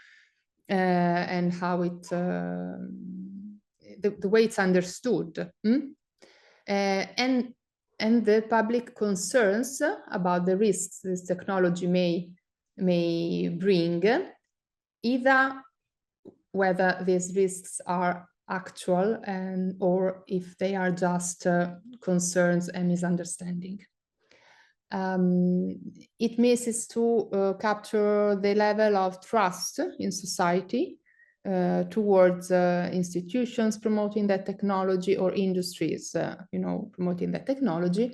and how it, the way it's understood, and the public concerns about the risks this technology may bring, either whether these risks are actual or if they are just concerns and misunderstanding. It misses to capture the level of trust in society towards institutions promoting that technology or industries, promoting that technology,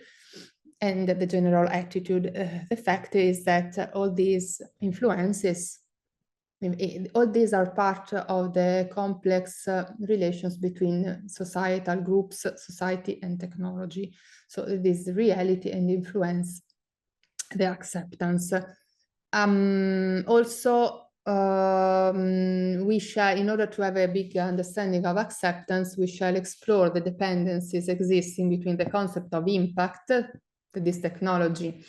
and the general attitude. The fact is that all these influences, all these are part of the complex relations between societal groups, society, and technology. So this reality and influence the acceptance. Also, we shall, in order to have a big understanding of acceptance, we shall explore the dependencies existing between the concept of impact that this technology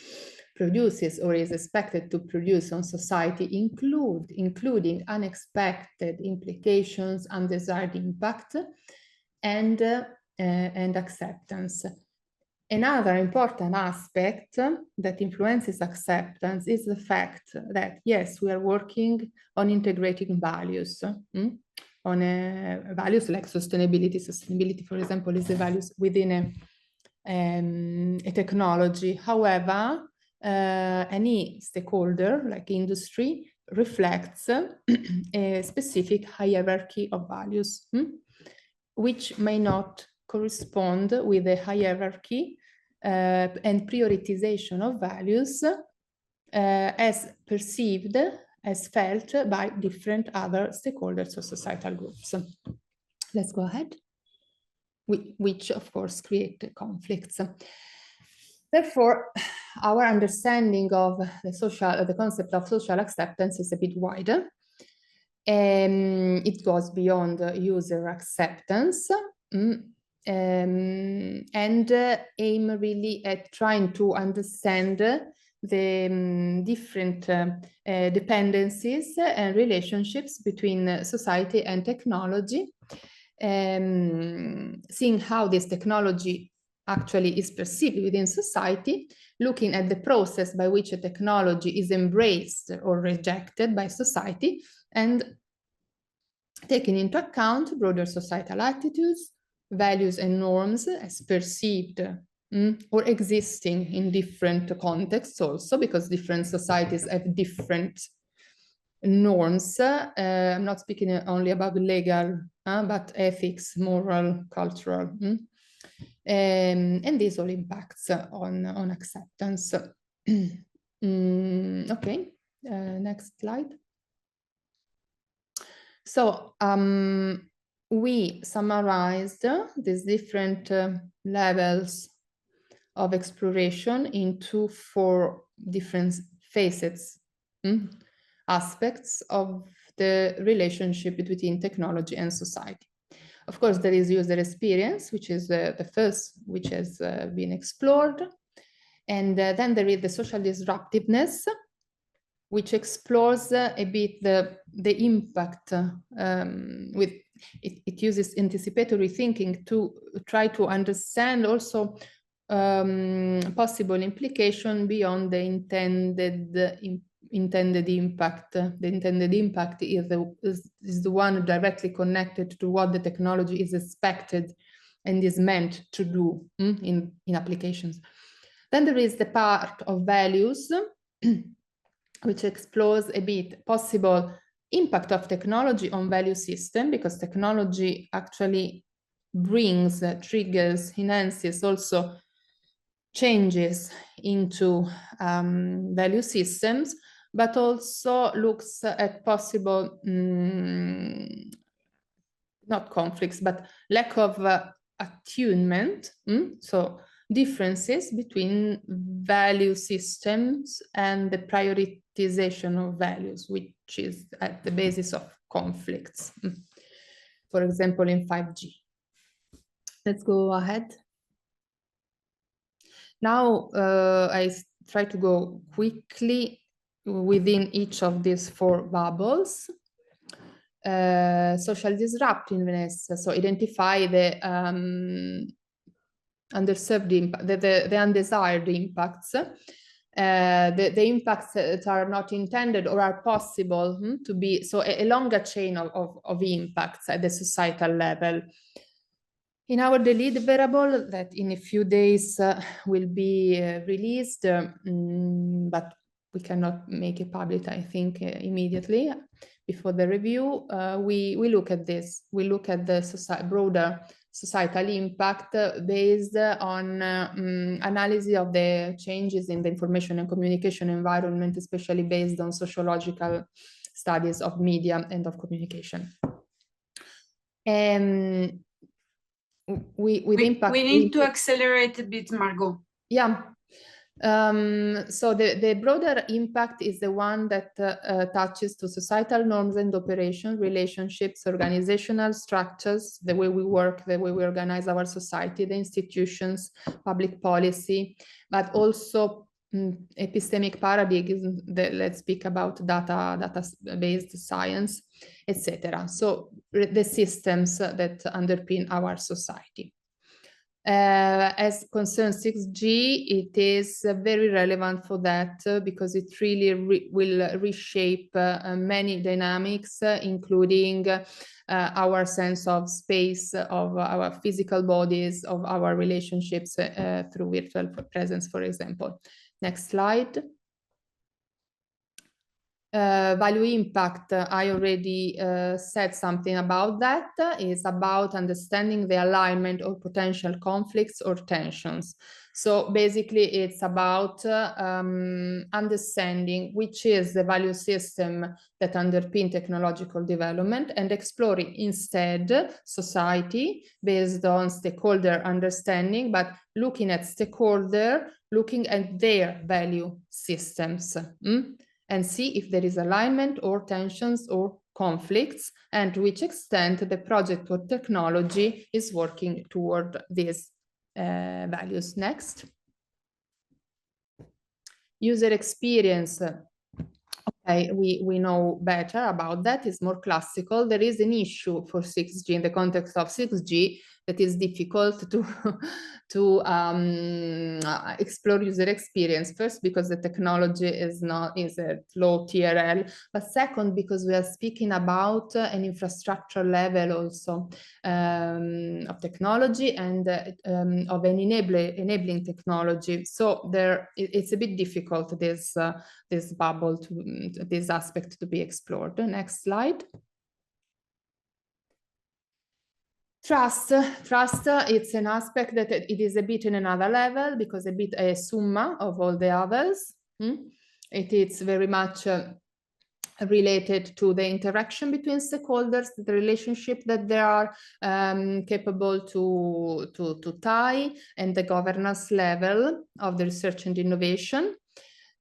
produces or is expected to produce on society, including unexpected implications, undesired impact, and acceptance. Another important aspect that influences acceptance is the fact that, yes, we are working on integrating values, on values like sustainability. Sustainability, for example, is the values within a technology. However, any stakeholder, like industry, reflects a specific hierarchy of values, which may not correspond with the hierarchy and prioritization of values as perceived, as felt by different other stakeholders or societal groups. Let's go ahead. Which of course create conflicts. Therefore, our understanding of the concept of social acceptance is a bit wider. It goes beyond user acceptance and aim really at trying to understand the different dependencies and relationships between society and technology, seeing how this technology actually is perceived within society, looking at the process by which a technology is embraced or rejected by society, and taking into account broader societal attitudes, values and norms as perceived or existing in different contexts also, because different societies have different norms. I'm not speaking only about legal, but ethics, moral, cultural. And this all impacts on acceptance. Okay, next slide. So we summarized these different levels of exploration into 4 different facets, aspects of the relationship between technology and society. Of course, there is user experience, which is the first which has been explored. And then there is the social disruptiveness, which explores a bit the impact with it uses anticipatory thinking to try to understand also possible implication beyond the intended impact. The intended impact is the one directly connected to what the technology is expected and is meant to do in applications. Then there is the part of values, which explores a bit possible impact of technology on value system, because technology actually brings, triggers, enhances also changes into value systems, but also looks at possible, not conflicts, but lack of attunement. So differences between value systems and the prioritization of values, which is at the basis of conflicts. For example, in 5G. Let's go ahead. Now, I try to go quickly within each of these 4 bubbles. Social disruptiveness, so identify the underserved impact, the undesired impacts, the impacts that are not intended or are possible to be, so a longer chain of impacts at the societal level. In our deliverable that in a few days will be released, but we cannot make it public, I think, immediately before the review. We look at this. We look at the broader societal impact based on analysis of the changes in the information and communication environment, especially based on sociological studies of media and of communication. We need to accelerate a bit, Margot. Yeah. So the broader impact is the one that touches to societal norms and operations, relationships, organizational structures, the way we work, the way we organize our society, the institutions, public policy, but also epistemic paradigms. Let's speak about data-based science, etc. So the systems that underpin our society. As concerns 6G, it is very relevant for that because it really will reshape many dynamics, including our sense of space, of our physical bodies, of our relationships through virtual presence, for example. Next slide. Value impact, I already said something about that. It's about understanding the alignment or potential conflicts or tensions. So basically it's about understanding which is the value system that underpin technological development and exploring instead society based on stakeholder understanding, but looking at stakeholder, looking at their value systems. And see if there is alignment or tensions or conflicts, and to which extent the project or technology is working toward these values. Next. User experience. Okay, we know better about that. It's more classical. There is an issue for 6G in the context of 6G that is difficult to explore user experience. First, because the technology is at low TRL, but second, because we are speaking about an infrastructure level also of technology and of an enabling technology. So it's a bit difficult, this bubble, this aspect to be explored. Next slide. Trust, it's an aspect that it is a bit in another level because a bit a summa of all the others. It is very much related to the interaction between stakeholders, the relationship that they are capable to tie, and the governance level of the research and innovation.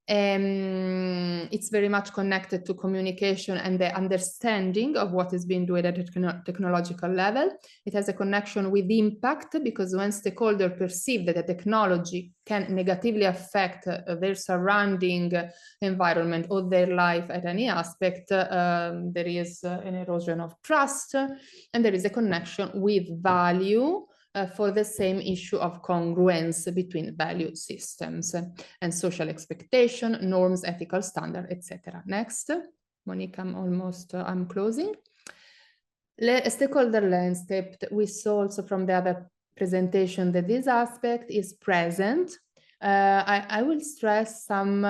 It's very much connected to communication and the understanding of what is being done at a technological level. It has a connection with impact, because when stakeholders perceive that the technology can negatively affect their surrounding environment or their life at any aspect, there is an erosion of trust, and there is a connection with value for the same issue of congruence between value systems and social expectation, norms, ethical standard, etc. Next, Monique, I'm closing. Stakeholder landscape, we saw also from the other presentation that this aspect is present. I will stress some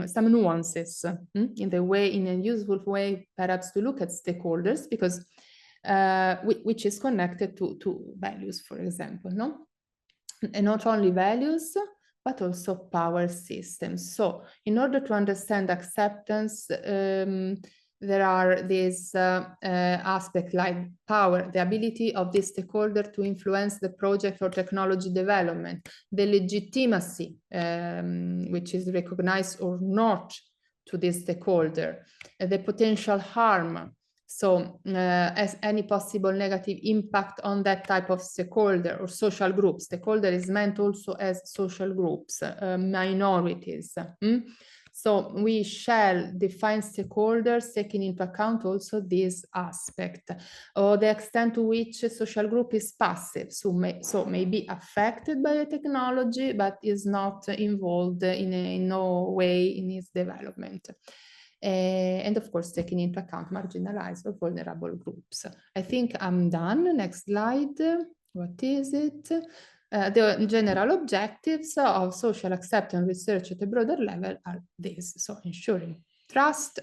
nuances in a useful way, perhaps, to look at stakeholders, because which is connected to values, for example, no? And not only values, but also power systems. So in order to understand acceptance, there are these aspects like power, the ability of the stakeholder to influence the project or technology development, the legitimacy, which is recognized or not to this stakeholder, the potential harm. So as any possible negative impact on that type of stakeholder or social group. Stakeholder is meant also as social groups, minorities. So we shall define stakeholders taking into account also this aspect, or the extent to which a social group is passive, so may be affected by the technology, but is not involved in no way in its development. And of course, taking into account marginalized or vulnerable groups. I think I'm done. Next slide. What is it? The general objectives of social acceptance research at a broader level are these. So ensuring trust,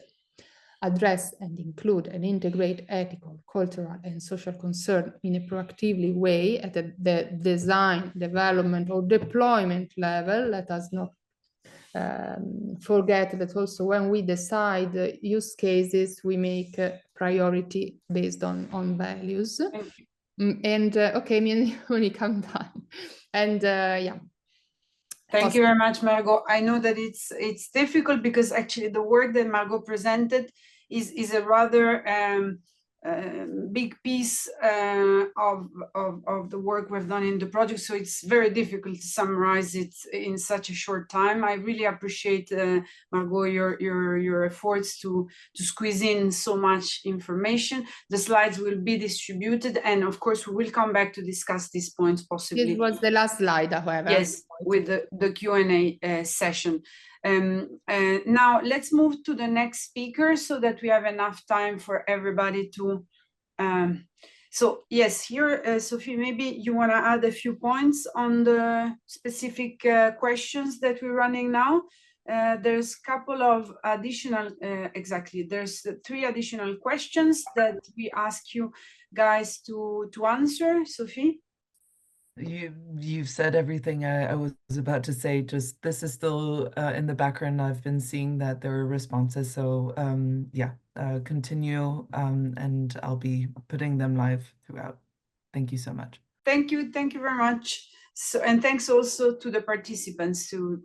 address and include and integrate ethical, cultural, and social concern in a proactively way at the design, development, or deployment level. Let us not forget that also when we decide use cases, we make priority based on values. And okay, Monique, I'm done. And yeah, Thank you very much, Margot. I know that it's difficult because actually the work that Margot presented is a rather big piece of the work we've done in the project. So it's very difficult to summarize it in such a short time. I really appreciate, Margot, your efforts to squeeze in so much information. The slides will be distributed, and of course we will come back to discuss these points possibly. This was the last slide, however. Yes, with the Q&A session. Now let's move to the next speaker so that we have enough time for everybody to. So yes, here, Sophie, maybe you want to add a few points on the specific questions that we're running now. There's a couple of additional, there's 3 additional questions that we ask you guys to answer. Sophie? You've said everything I was about to say. Just this is still in the background. I've been seeing that there are responses. So yeah, continue and I'll be putting them live throughout. Thank you so much. Thank you very much. So, and thanks also to the participants to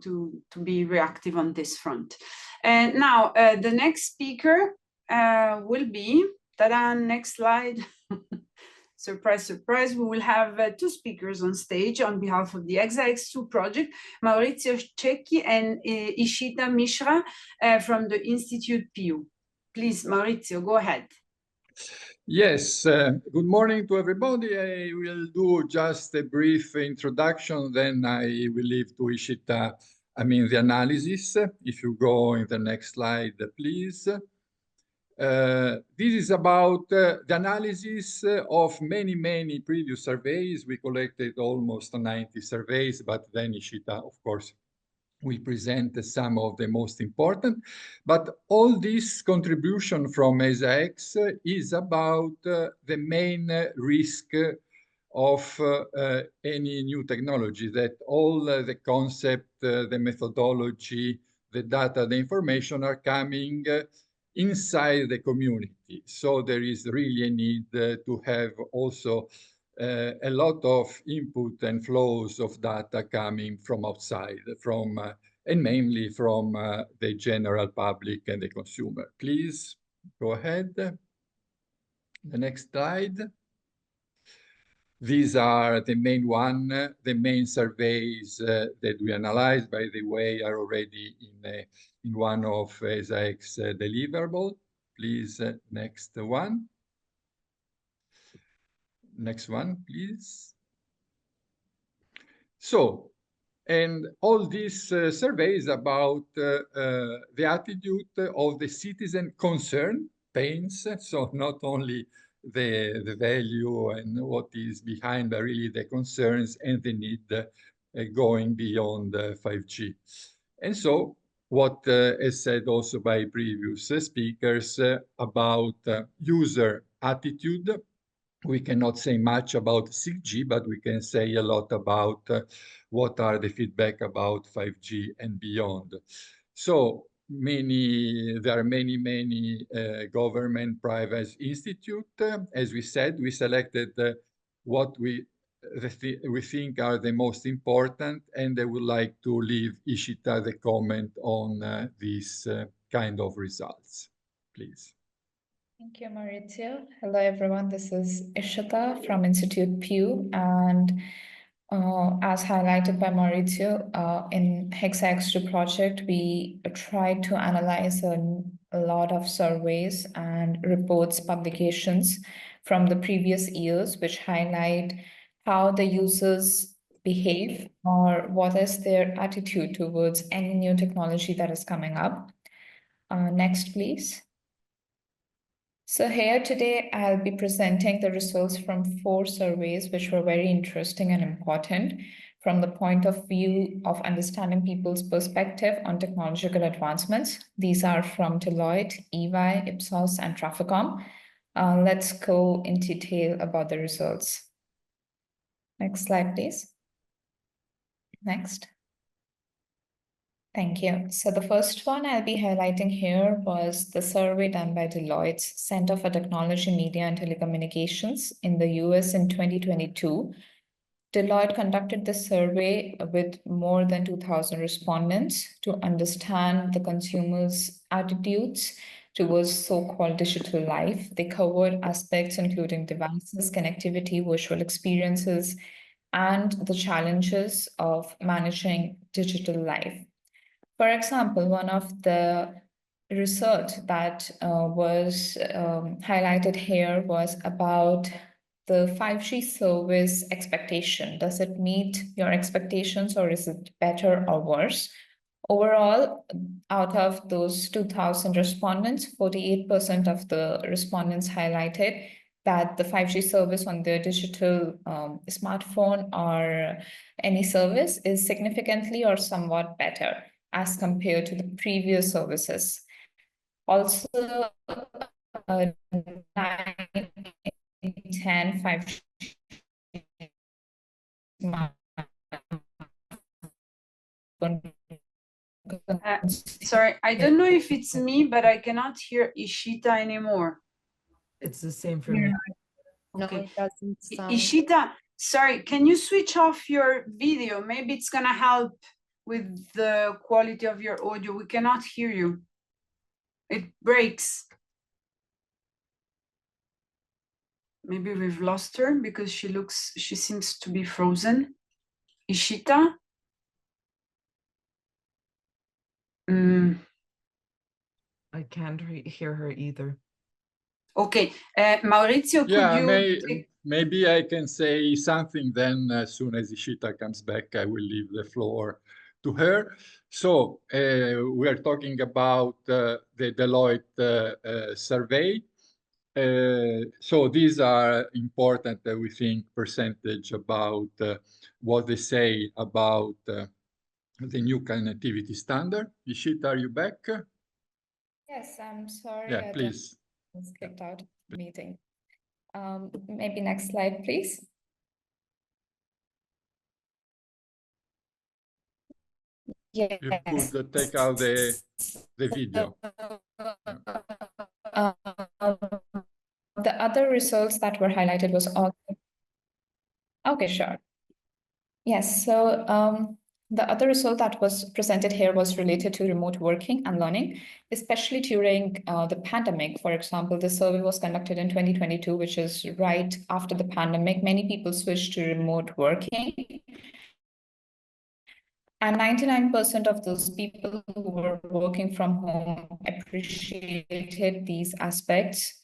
be reactive on this front. And now the next speaker will be, next slide. Surprise, surprise, we will have 2 speakers on stage on behalf of the Hexa-X-II project, Maurizio Cecchi and Ishita Mishra from the Institute PU. Please, Maurizio, go ahead. Yes, good morning to everybody. I will do just a brief introduction, then I will leave to Ishita, the analysis. If you go in the next slide, please. This is about the analysis of many previous surveys. We collected almost 90 surveys, but then Ishita, of course, will present some of the most important. But all this contribution from Hexa-X is about the main risk of any new technology, that all the concept, the methodology, the data, the information are coming inside the community. So there is really a need to have also a lot of input and flows of data coming from outside, and mainly from the general public and the consumer. Please go ahead. The next slide. These are the main surveys that we analyzed, by the way, are already in one of Hexa-X deliverable. Please, next one. Next one, please. So, and all these surveys about the attitude of the citizen concern pains, so not only the value and what is behind, but really the concerns and the need going beyond 5G. And so what is said also by previous speakers about user attitude. We cannot say much about 6G, but we can say a lot about what are the feedback about 5G and beyond. So there are many government, private institute. As we said, we selected what we think are the most important, and I would like to leave Ishita the comment on these kind of results, please. Thank you, Maurizio. Hello, everyone. This is Ishita from Institute PU, and as highlighted by Maurizio, in Hexa-X-II project, we tried to analyze a lot of surveys and reports, publications from the previous years, which highlight how the users behave or what is their attitude towards any new technology that is coming up. Next, please. So here today, I'll be presenting the results from 4 surveys, which were very interesting and important from the point of view of understanding people's perspective on technological advancements. These are from Deloitte, EY, Ipsos, and Traficom. Let's go in detail about the results. Next slide, please. Next. Thank you. So the first one I'll be highlighting here was the survey done by Deloitte's Center for Technology, Media, and Telecommunications in the US in 2022. Deloitte conducted the survey with more than 2,000 respondents to understand the consumers' attitudes towards so-called digital life. They covered aspects including devices, connectivity, virtual experiences, and the challenges of managing digital life. For example, one of the research that was highlighted here was about the 5G service expectation. Does it meet your expectations, or is it better or worse? Overall, out of those 2,000 respondents, 48% of the respondents highlighted that the 5G service on their digital smartphone or any service is significantly or somewhat better as compared to the previous services. Also, 9 in 10 5G Sorry, I don't know if it's me, but I cannot hear Ishita anymore. It's the same for me. Okay. No, it doesn't sound. Ishita, sorry, can you switch off your video? Maybe it's gonna help with the quality of your audio. We cannot hear you. It breaks. Maybe we've lost her because she seems to be frozen. Ishita? I can't hear her either. Okay, Maurizio, could you? Maybe I can say something then as soon as Ishita comes back, I will leave the floor to her. So we are talking about the Deloitte survey. So these are important, we think, percentage about what they say about the new connectivity standard. Ishita, are you back? Yes, I'm sorry. Yeah, please. I was kicked out of the meeting. Maybe next slide, please. Yes. You could take out the video. The other results that were highlighted was all. Okay, sure. Yes, so the other result that was presented here was related to remote working and learning, especially during the pandemic. For example, the survey was conducted in 2022, which is right after the pandemic. Many people switched to remote working. And 99% of those people who were working from home appreciated these aspects.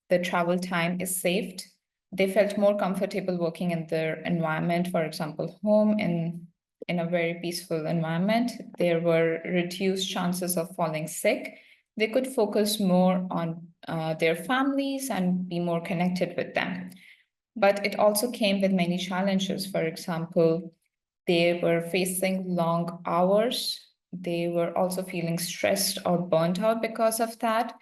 The travel time is saved. They felt more comfortable working in their environment, for example, home in a very peaceful environment. There were reduced chances of falling sick. They could focus more on their families and be more connected with them. But it also came with many challenges. For example, they were facing long hours. They were also feeling stressed or burnt out because of that.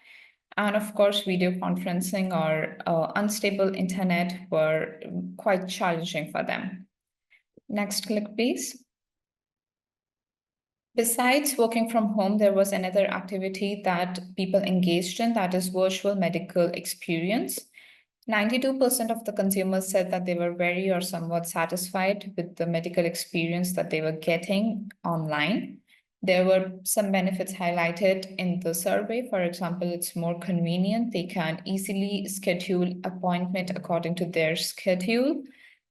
And of course, video conferencing or unstable internet were quite challenging for them. Next click, please. Besides working from home, there was another activity that people engaged in, that is virtual medical experience. 92% of the consumers said that they were very or somewhat satisfied with the medical experience that they were getting online. There were some benefits highlighted in the survey. For example, it's more convenient. They can easily schedule appointment according to their schedule.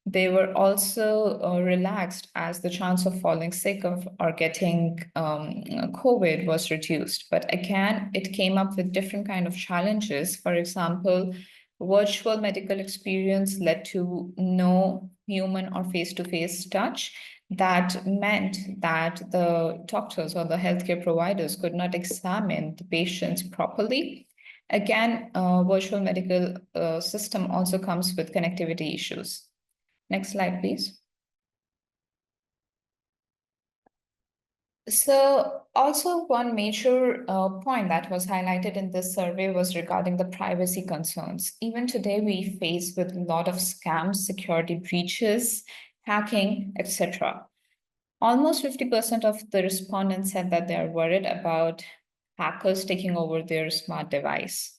They were also relaxed as the chance of falling sick or getting COVID was reduced. But again, it came up with different kind of challenges. For example, virtual medical experience led to no human or face-to-face touch. That meant that the doctors or the healthcare providers could not examine the patients properly. Again, virtual medical system also comes with connectivity issues. Next slide, please. So also one major point that was highlighted in this survey was regarding the privacy concerns. Even today, we face with a lot of scams, security breaches, hacking, etc. Almost 50% of the respondents said that they are worried about hackers taking over their smart device.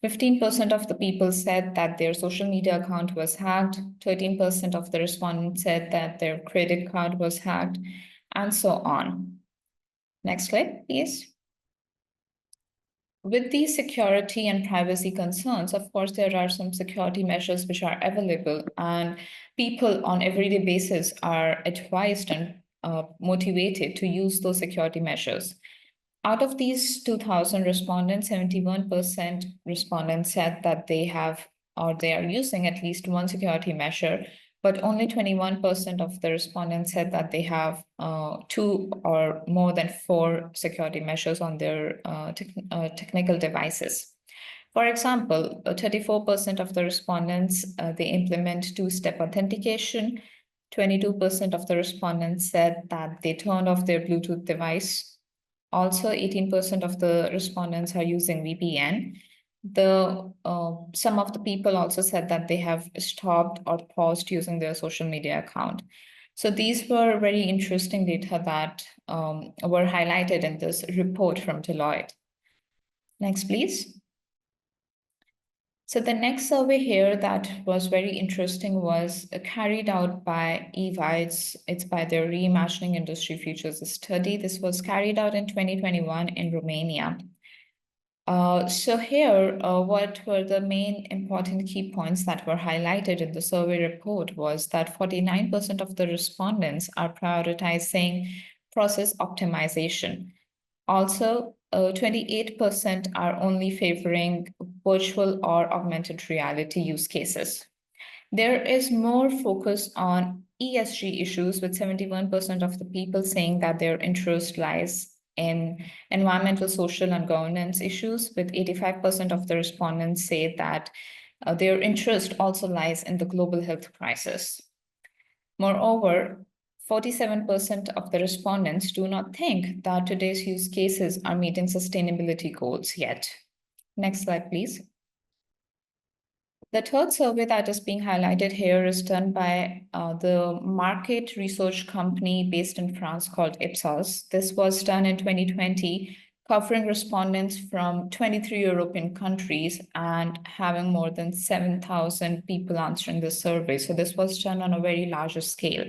15% of the people said that their social media account was hacked. 13% of the respondents said that their credit card was hacked, and so on. Next slide, please. With these security and privacy concerns, of course, there are some security measures which are available, and people on everyday basis are advised and motivated to use those security measures. Out of these 2,000 respondents, 71% respondents said that they have or they are using at least one security measure, but only 21% of the respondents said that they have 2 or more than 4 security measures on their technical devices. For example, 34% of the respondents, they implement two-step authentication. 22% of the respondents said that they turned off their Bluetooth device. Also, 18% of the respondents are using VPN. Some of the people also said that they have stopped or paused using their social media account. So these were very interesting data that were highlighted in this report from Deloitte. Next, please. So the next survey here that was very interesting was carried out by EVA. It's by their Reimagining Industry Futures study. This was carried out in 2021 in Romania. So here, what were the main important key points that were highlighted in the survey report was that 49% of the respondents are prioritizing process optimization. Also, 28% are only favoring virtual or augmented reality use cases. There is more focus on ESG issues, with 71% of the people saying that their interest lies in environmental, social, and governance issues, with 85% of the respondents say that their interest also lies in the global health crisis. Moreover, 47% of the respondents do not think that today's use cases are meeting sustainability goals yet. Next slide, please. The third survey that is being highlighted here is done by the market research company based in France called Ipsos. This was done in 2020, covering respondents from 23 European countries and having more than 7,000 people answering this survey. So this was done on a very larger scale.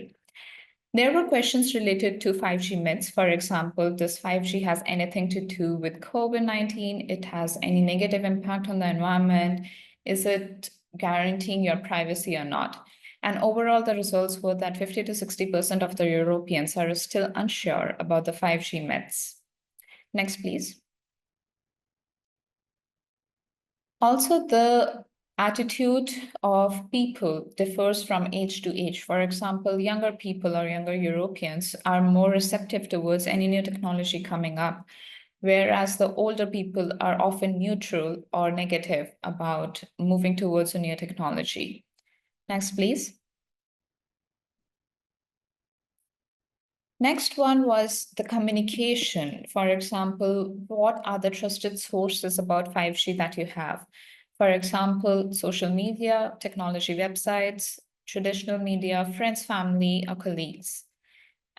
There were questions related to 5G myths. For example, does 5G has anything to do with COVID-19? It has any negative impact on the environment? Is it guaranteeing your privacy or not? And overall, the results were that 50 to 60% of the Europeans are still unsure about the 5G myths. Next, please. Also, the attitude of people differs from age to age. For example, younger people or younger Europeans are more receptive towards any new technology coming up, whereas the older people are often neutral or negative about moving towards a new technology. Next, please. Next one was the communication. For example, what are the trusted sources about 5G that you have? For example, social media, technology websites, traditional media, friends, family, or colleagues.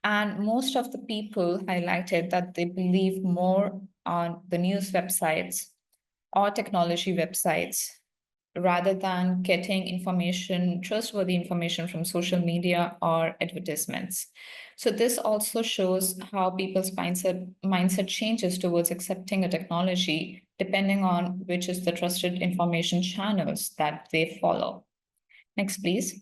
And most of the people highlighted that they believe more on the news websites or technology websites rather than getting information, trustworthy information from social media or advertisements. So this also shows how people's mindset changes towards accepting a technology depending on which is the trusted information channels that they follow. Next, please.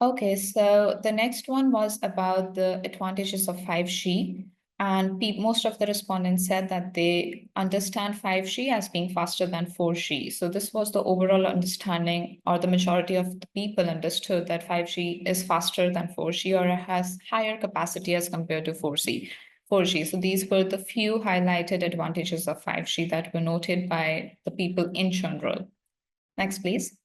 Okay, so the next one was about the advantages of 5G. And most of the respondents said that they understand 5G as being faster than 4G. So this was the overall understanding, or the majority of the people understood that 5G is faster than 4G or has higher capacity as compared to 4G. So these were the few highlighted advantages of 5G that were noted by the people in general. Next, please.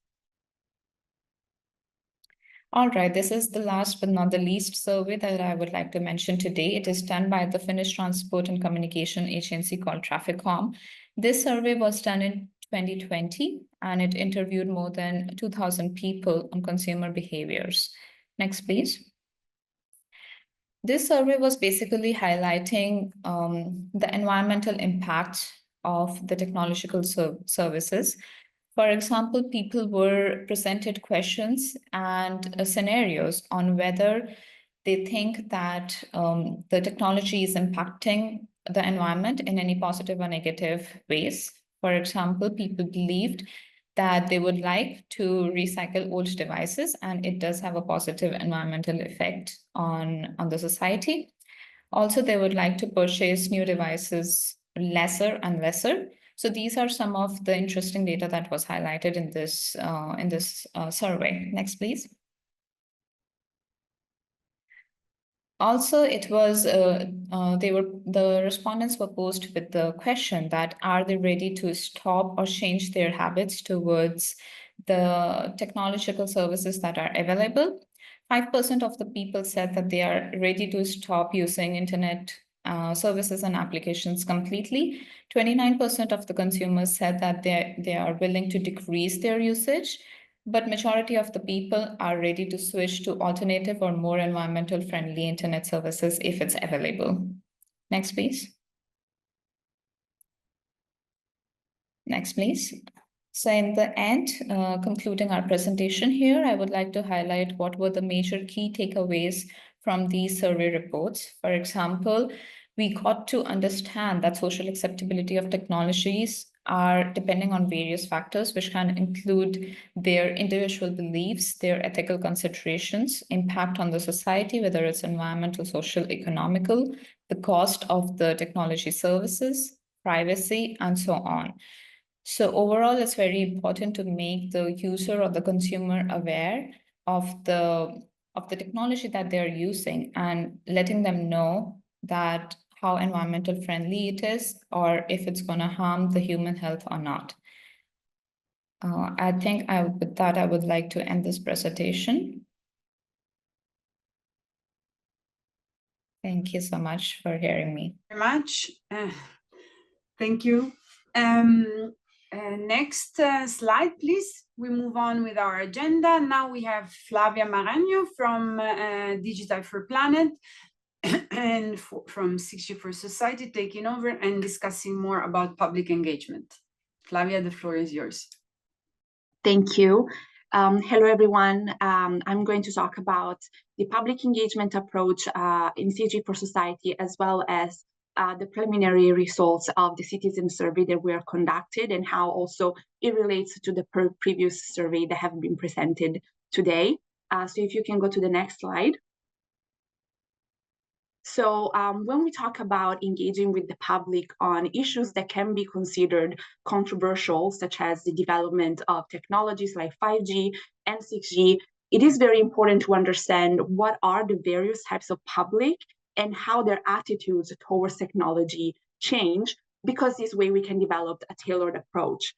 All right, this is the last but not the least survey that I would like to mention today. It is done by the Finnish Transport and Communication Agency called Traficom. This survey was done in 2020, and it interviewed more than 2,000 people on consumer behaviors. Next, please. This survey was basically highlighting the environmental impact of the technological services. For example, people were presented questions and scenarios on whether they think that the technology is impacting the environment in any positive or negative ways. For example, people believed that they would like to recycle old devices, and it does have a positive environmental effect on the society. Also, they would like to purchase new devices lesser and lesser. So these are some of the interesting data that was highlighted in this survey. Next, please. Also, it was the respondents were posed with the question that are they ready to stop or change their habits towards the technological services that are available. 5% of the people said that they are ready to stop using internet services and applications completely. 29% of the consumers said that they are willing to decrease their usage. But majority of the people are ready to switch to alternative or more environmental friendly internet services if it's available. Next, please. Next, please. So in the end, concluding our presentation here, I would like to highlight what were the major key takeaways from these survey reports. For example, we got to understand that social acceptability of technologies are depending on various factors, which can include their individual beliefs, their ethical considerations, impact on the society, whether it's environmental, social, economical, the cost of the technology services, privacy, and so on. So overall, it's very important to make the user or the consumer aware of the technology that they're using and letting them know that how environmental friendly it is, or if it's going to harm the human health or not. I think with that, I would like to end this presentation. Thank you so much for hearing me. Very much. Thank you. Next slide, please. We move on with our agenda. Now we have Flavia Maragno from Digital for Planet and from 6G for Society taking over and discussing more about public engagement. Flavia, the floor is yours. Thank you. Hello, everyone. I'm going to talk about the public engagement approach in 6G for Society, as well as the preliminary results of the citizen survey that were conducted and how also it relates to the previous survey that have been presented today. So if you can go to the next slide. So when we talk about engaging with the public on issues that can be considered controversial, such as the development of technologies like 5G and 6G, it is very important to understand what are the various types of public and how their attitudes towards technology change, because this way we can develop a tailored approach.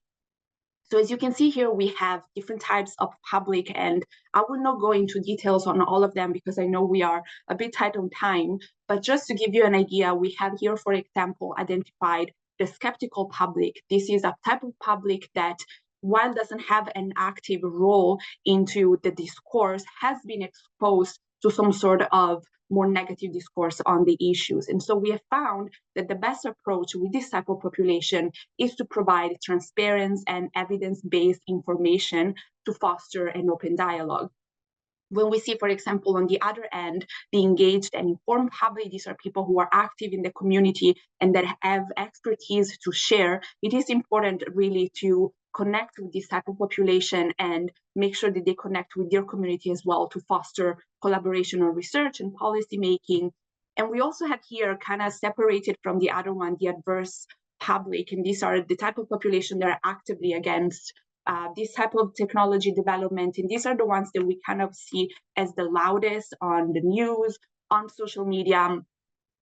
So as you can see here, we have different types of public, and I will not go into details on all of them because I know we are a bit tight on time, but just to give you an idea, we have here, for example, identified the skeptical public. This is a type of public that, while doesn't have an active role into the discourse, has been exposed to some sort of more negative discourse on the issues. And so we have found that the best approach with this type of population is to provide transparent and evidence-based information to foster an open dialogue. When we see, for example, on the other end, the engaged and informed public, these are people who are active in the community and that have expertise to share. It is important really to connect with this type of population and make sure that they connect with their community as well to foster collaboration on research and policy making. And we also have here kind of separated from the other one, the adverse public. And these are the type of population that are actively against this type of technology development. And these are the ones that we kind of see as the loudest on the news, on social media.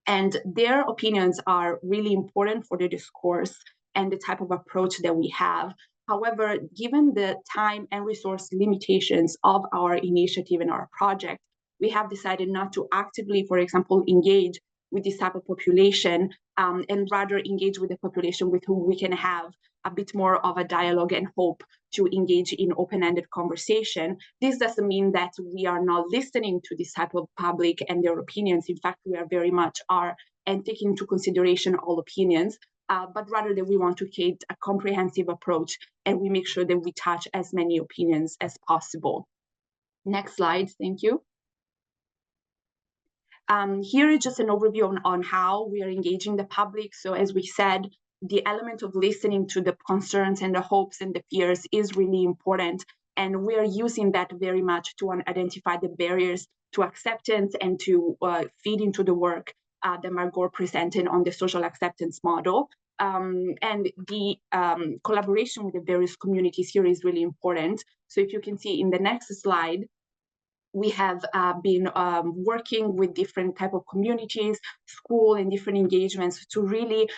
And their opinions are really important for the discourse and the type of approach that we have. However, given the time and resource limitations of our initiative and our project, we have decided not to actively, for example, engage with this type of population and rather engage with the population with whom we can have a bit more of a dialogue and hope to engage in open-ended conversation. This doesn't mean that we are not listening to this type of public and their opinions. In fact, we are very much are and taking into consideration all opinions, but rather that we want to create a comprehensive approach and we make sure that we touch as many opinions as possible. Next slide, thank you. Here is just an overview on how we are engaging the public. So as we said, the element of listening to the concerns and the hopes and the fears is really important. And we are using that very much to identify the barriers to acceptance and to feed into the work that Margot presented on the social acceptance model. And the collaboration with the various communities here is really important. So if you can see in the next slide, we have been working with different type of communities, school, and different engagements to really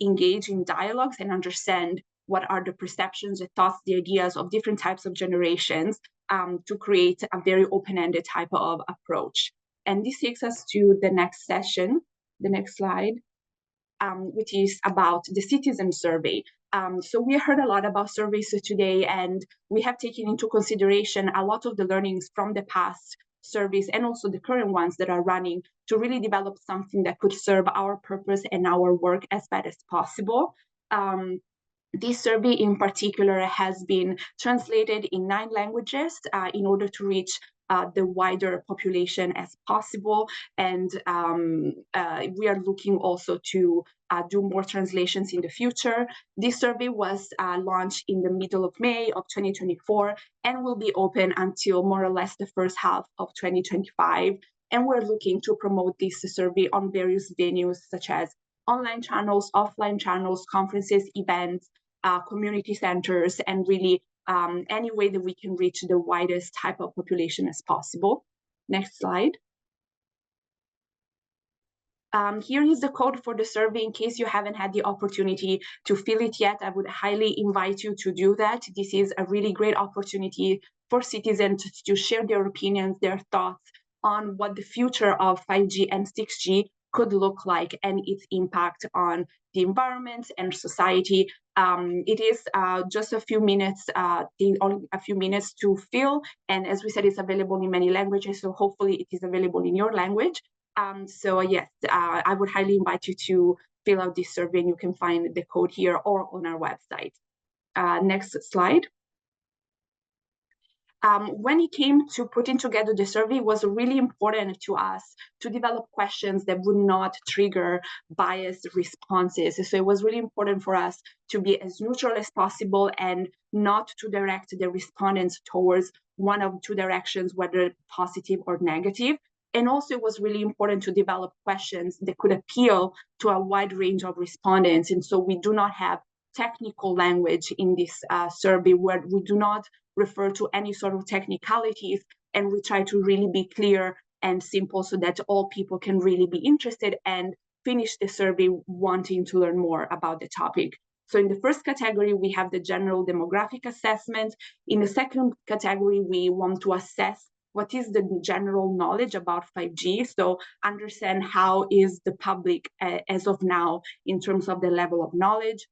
engage in dialogues and understand what are the perceptions, the thoughts, the ideas of different types of generations to create a very open-ended type of approach. And this takes us to the next session, the next slide, which is about the citizen survey. So we heard a lot about surveys today, and we have taken into consideration a lot of the learnings from the past surveys and also the current ones that are running to really develop something that could serve our purpose and our work as best as possible. This survey in particular has been translated in 9 languages in order to reach the wider population as possible. And we are looking also to do more translations in the future. This survey was launched in the middle of May of 2024 and will be open until more or less the first half of 2025. And we're looking to promote this survey on various venues such as online channels, offline channels, conferences, events, community centers, and really any way that we can reach the widest type of population as possible. Next slide. Here is the code for the survey. In case you haven't had the opportunity to fill it yet, I would highly invite you to do that. This is a really great opportunity for citizens to share their opinions, their thoughts on what the future of 5G and 6G could look like and its impact on the environment and society. It is just a few minutes, only a few minutes to fill. And as we said, it's available in many languages. So hopefully it is available in your language. So yes, I would highly invite you to fill out this survey, and you can find the code here or on our website. Next slide. When it came to putting together the survey, it was really important to us to develop questions that would not trigger biased responses. So it was really important for us to be as neutral as possible and not to direct the respondents towards one of 2 directions, whether positive or negative. And also it was really important to develop questions that could appeal to a wide range of respondents. And so we do not have technical language in this survey, where we do not refer to any sort of technicalities, and we try to really be clear and simple so that all people can really be interested and finish the survey wanting to learn more about the topic. So in the first category, we have the general demographic assessment. In the second category, we want to assess what is the general knowledge about 5G. So understand how is the public as of now in terms of the level of knowledge.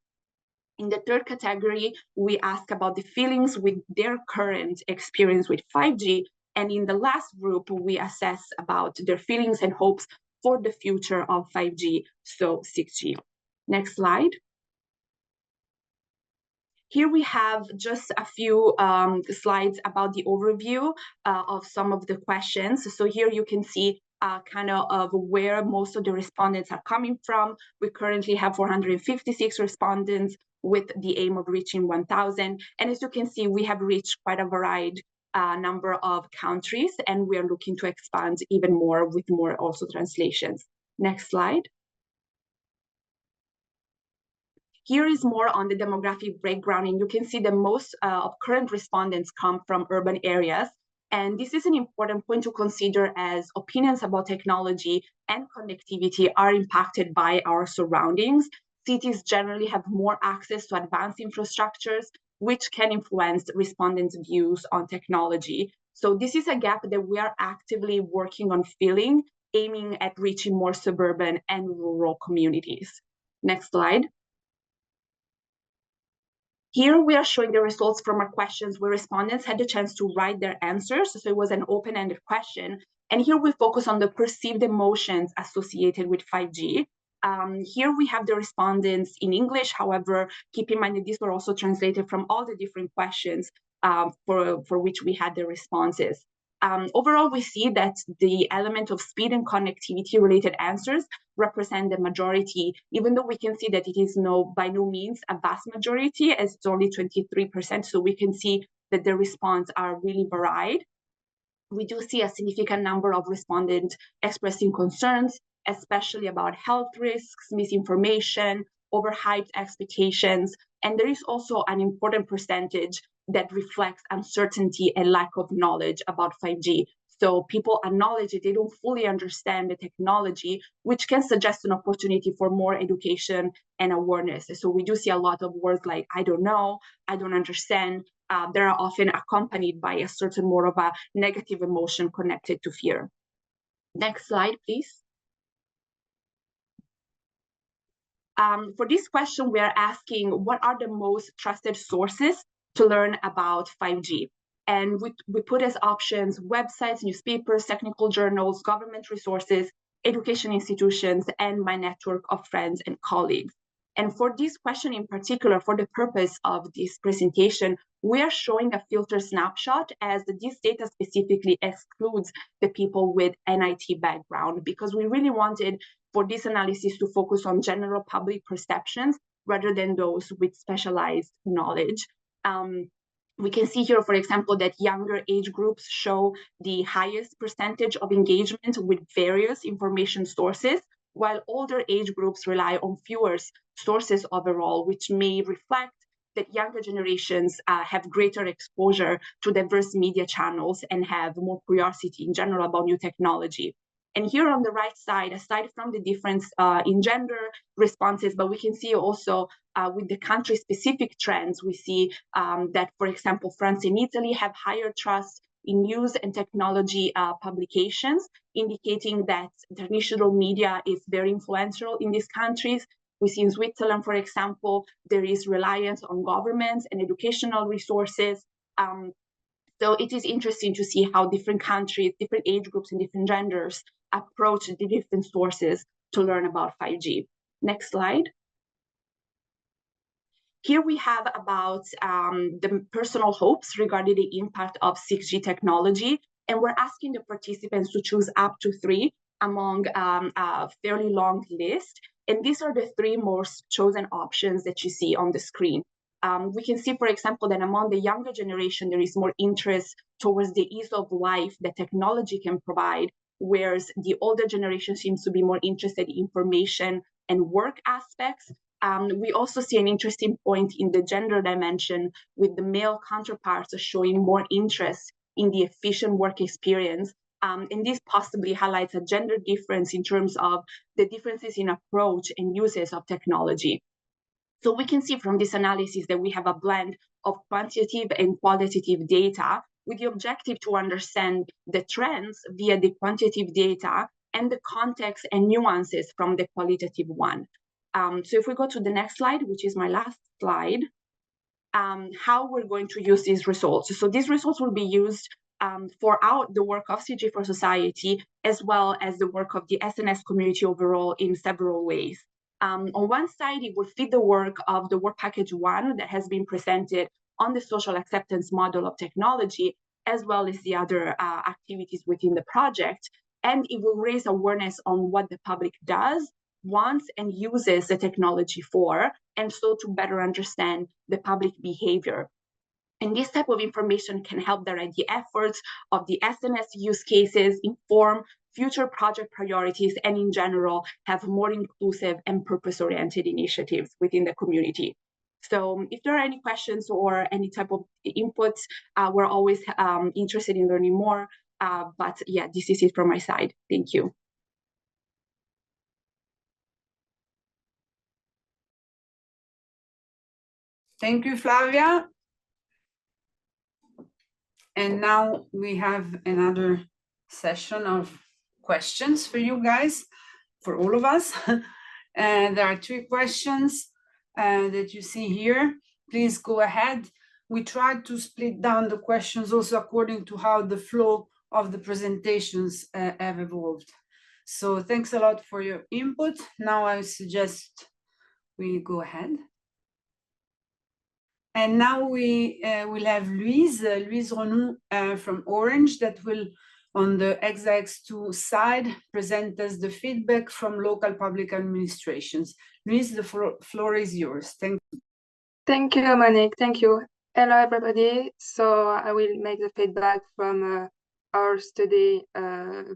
In the third category, we ask about the feelings with their current experience with 5G. And in the last group, we assess about their feelings and hopes for the future of 5G, so 6G. Next slide. Here we have just a few slides about the overview of some of the questions. So here you can see kind of where most of the respondents are coming from. We currently have 456 respondents with the aim of reaching 1,000. And as you can see, we have reached quite a varied number of countries, and we are looking to expand even more with more also translations. Next slide. Here is more on the demographic breakdown, and you can see that most of current respondents come from urban areas. And this is an important point to consider, as opinions about technology and connectivity are impacted by our surroundings. Cities generally have more access to advanced infrastructures, which can influence respondents' views on technology. So this is a gap that we are actively working on filling aiming at reaching more suburban and rural communities. Next slide. Here we are showing the results from our questions where respondents had the chance to write their answers. So it was an open-ended question. And here we focus on the perceived emotions associated with 5G. Here we have the respondents in English. However, keep in mind that these were also translated from all the different questions for which we had the responses. Overall, we see that the element of speed and connectivity related answers represent the majority, even though we can see that it is by no means a vast majority, as it's only 23%. So we can see that the responses are really varied. We do see a significant number of respondents expressing concerns, especially about health risks, misinformation, overhyped expectations. And there is also an important percentage that reflects uncertainty and lack of knowledge about 5G. So people acknowledge that they don't fully understand the technology, which can suggest an opportunity for more education and awareness. So we do see a lot of words like, I don't know, I don't understand. They are often accompanied by a certain more of a negative emotion connected to fear. Next slide, please. For this question, we are asking, what are the most trusted sources to learn about 5G? And we put as options websites, newspapers, technical journals, government resources, education institutions, and my network of friends and colleagues. And for this question in particular, for the purpose of this presentation, we are showing a filter snapshot, as this data specifically excludes the people with an IT background, because we really wanted for this analysis to focus on general public perceptions rather than those with specialized knowledge. We can see here, for example, that younger age groups show the highest percentage of engagement with various information sources, while older age groups rely on fewer sources overall, which may reflect that younger generations have greater exposure to diverse media channels and have more curiosity in general about new technology. And here on the right side, aside from the difference in gender responses, but we can see also with the country-specific trends, we see that, for example, France and Italy have higher trust in news and technology publications, indicating that traditional media is very influential in these countries. We see in Switzerland, for example, there is reliance on governments and educational resources. So it is interesting to see how different countries, different age groups, and different genders approach the different sources to learn about 5G. Next slide. Here we have about the personal hopes regarding the impact of 6G technology, and we're asking the participants to choose up to 3 among a fairly long list. And these are the 3 most chosen options that you see on the screen. We can see, for example, that among the younger generation, there is more interest towards the ease of life that technology can provide, whereas the older generation seems to be more interested in information and work aspects. We also see an interesting point in the gender dimension, with the male counterparts showing more interest in the efficient work experience. And this possibly highlights a gender difference in terms of the differences in approach and uses of technology. So we can see from this analysis that we have a blend of quantitative and qualitative data, with the objective to understand the trends via the quantitative data and the context and nuances from the qualitative one. So if we go to the next slide, which is my last slide, how we're going to use these results. So these results will be used for the work of 6G for Society, as well as the work of the SNS community overall in several ways. On one side, it will fit the work of the work package 1 that has been presented on the social acceptance model of technology, as well as the other activities within the project. And it will raise awareness on what the public does, wants, and uses the technology for, and so to better understand the public behavior. And this type of information can help direct the efforts of the SNS use cases, inform future project priorities, and in general, have more inclusive and purpose-oriented initiatives within the community. So if there are any questions or any type of inputs, we're always interested in learning more. But yeah, this is it from my side. Thank you. Thank you, Flavia. And now we have another session of questions for you guys, for all of us. There are 3 questions that you see here. Please go ahead. We tried to split down the questions also according to how the flow of the presentations have evolved. So thanks a lot for your input. Now I suggest we go ahead. And now we will have Louise Renou from Orange that will, on the Hexa-X-II side, present us the feedback from local public administrations. Louise, the floor is yours. Thank you. Thank you, Monique. Thank you. Hello, everybody. So I will make the feedback from our study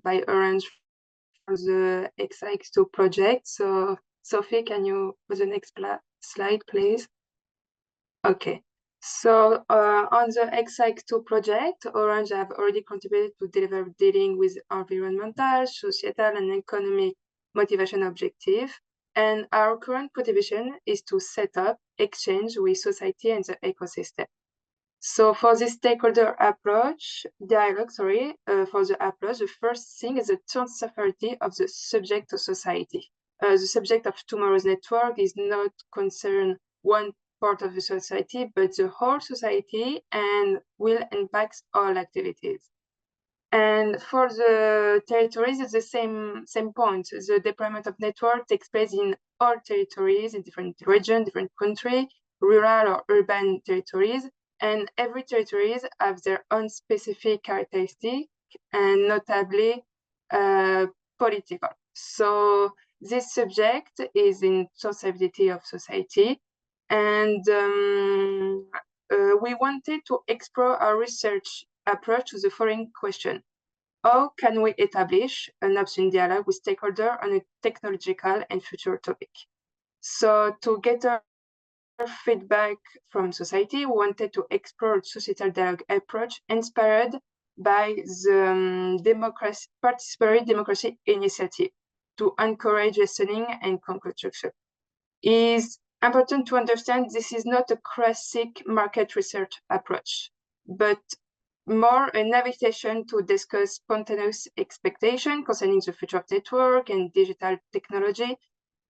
by Orange for the Hexa-X-II project. So Sophie, can you put the next slide, please? Okay. So on the Hexa-X-II project, Orange have already contributed to deliver dealing with environmental, societal, and economic motivation objective. And our current contribution is to set up exchange with society and the ecosystem. So for this stakeholder approach, for the approach, the first thing is the transferability of the subject to society. The subject of tomorrow's network is not concerned one part of the society, but the whole society, and will impact all activities. And for the territories, it's the same point. The deployment of network takes place in all territories, in different regions, different countries, rural or urban territories, and every territories have their own specific characteristic, and notably political. So this subject is in transferability of society, and we wanted to explore our research approach to the following question. How can we establish an upstream dialogue with stakeholders on a technological and future topic? So to get our feedback from society, we wanted to explore societal dialogue approach inspired by the participatory democracy initiative to encourage listening and construction. It's important to understand this is not a classic market research approach, but more an invitation to discuss spontaneous expectation concerning the future of network and digital technology,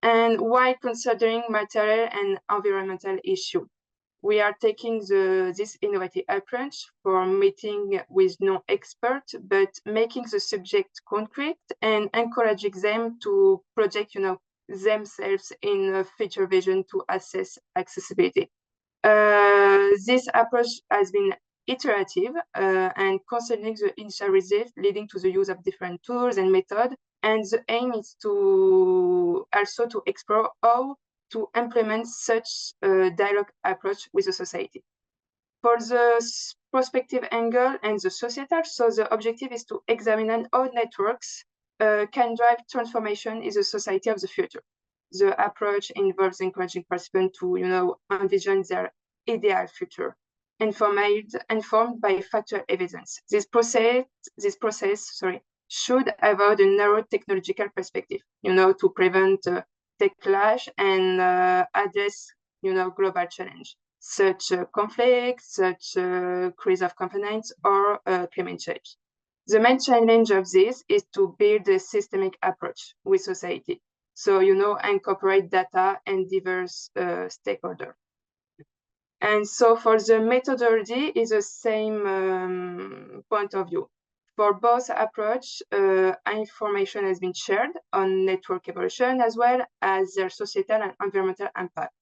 and while considering material and environmental issue. We are taking this innovative approach for meeting with non-experts, but making the subject concrete and encouraging them to project, themselves in a future vision to assess accessibility. This approach has been iterative and considering the initial results leading to the use of different tools and methods. And the aim is to also to explore how to implement such a dialogue approach with the society. For the prospective angle and the societal, so the objective is to examine how networks can drive transformation in the society of the future. The approach involves encouraging participants to, envision their ideal future, informed by factual evidence. This process, should avoid a narrow technological perspective, to prevent tech clash and address, global challenge, such conflict, such crisis of components, or climate change. The main challenge of this is to build a systemic approach with society. So, incorporate data and diverse stakeholders. And so for the methodology is the same point of view. For both approach, information has been shared on network evolution as well as their societal and environmental impact.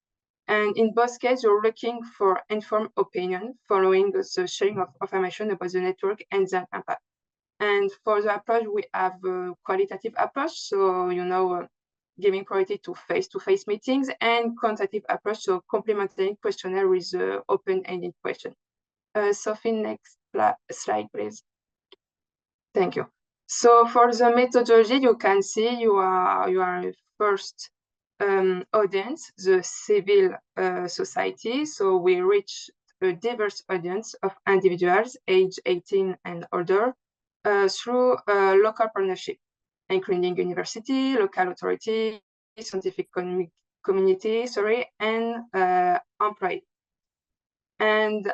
And in both cases, you're looking for informed opinion following the sharing of information about the network and their impact. And for the approach, we have a qualitative approach. So, giving priority to face-to-face meetings, and quantitative approach, so complementing questionnaire with open-ended question. Sophie, next slide, please. Thank you. So for the methodology, you can see you are first audience, the civil society. So we reach a diverse audience of individuals age 18 and older through a local partnership, including university, local authority, scientific community, and employee. and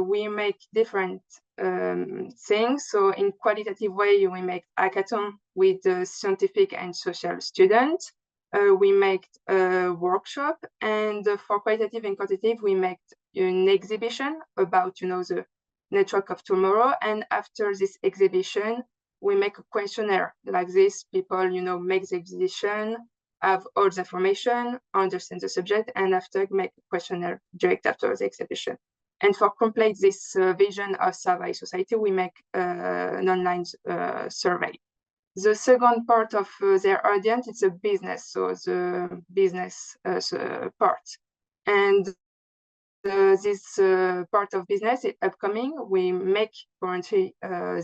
we make different things. So in qualitative way, we make hackathon with the scientific and social students. We make a workshop, and for qualitative and quantitative, we make an exhibition about, the network of tomorrow. And after this exhibition, we make a questionnaire like this. People, make the exhibition, have all the information, understand the subject, and after make a questionnaire direct after the exhibition. And for complete this vision of survey society, we make an online survey. The second part of their audience is a business, so the business part. And this part of business is upcoming. We make currently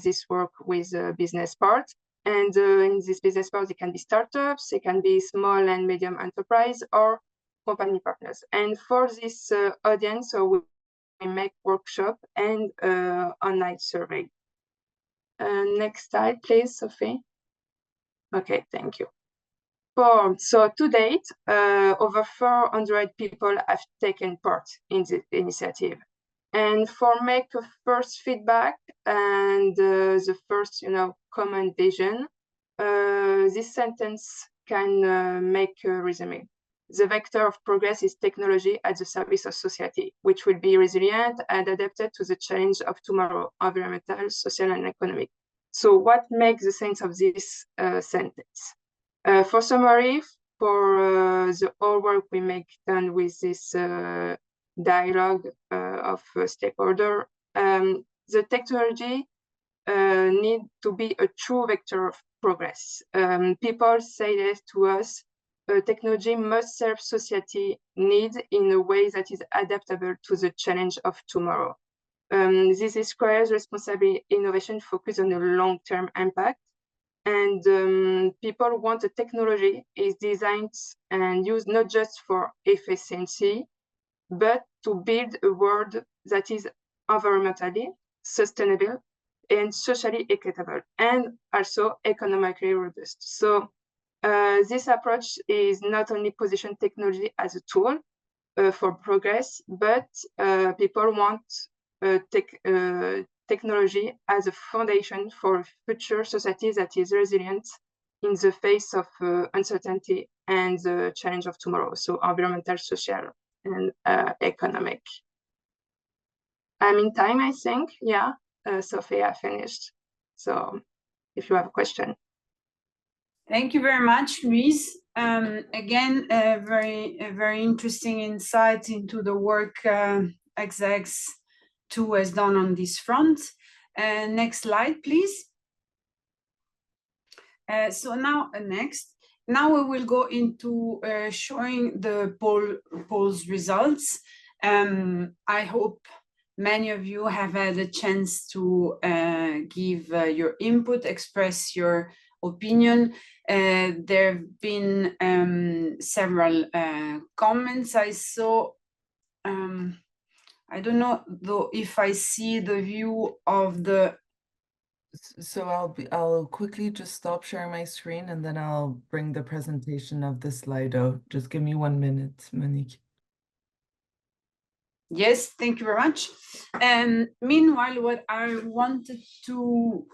this work with the business part. And in this business part, it can be startups, it can be small and medium enterprise, or company partners. And for this audience, so we make workshop and online survey. Next slide, please, Sophie. Okay, thank you. So to date, over 400 people have taken part in the initiative. And for make a first feedback and the first, common vision, this sentence can make a resume. The vector of progress is technology at the service of society, which will be resilient and adapted to the challenge of tomorrow, environmental, social, and economic. So what makes the sense of this sentence? For summary, for the whole work we make done with this dialogue of stakeholder, the technology need to be a true vector of progress. People say this to us, technology must serve society needs in a way that is adaptable to the challenge of tomorrow. This requires responsible innovation focused on the long-term impact. And people want a technology is designed and used not just for efficiency, but to build a world that is environmentally sustainable and socially equitable, and also economically robust. So this approach is not only position technology as a tool for progress, but people want technology as a foundation for a future society that is resilient in the face of uncertainty and the challenge of tomorrow. So environmental, social, and economic. I'm in time, I think. Yeah, Sophie, I finished. So if you have a question. Thank you very much, Louise. Again, a very interesting insight into the work Hexa-X-II has done on this front. Next slide, please. So now Now we will go into showing the poll's results. I hope many of you have had a chance to give your input, express your opinion. There have been several comments I saw. I don't know though if I see the view of the. So I'll quickly just stop sharing my screen and then I'll bring the presentation of the Slido. Just give me 1 minute, Monique. Yes, thank you very much. Meanwhile, what I wanted to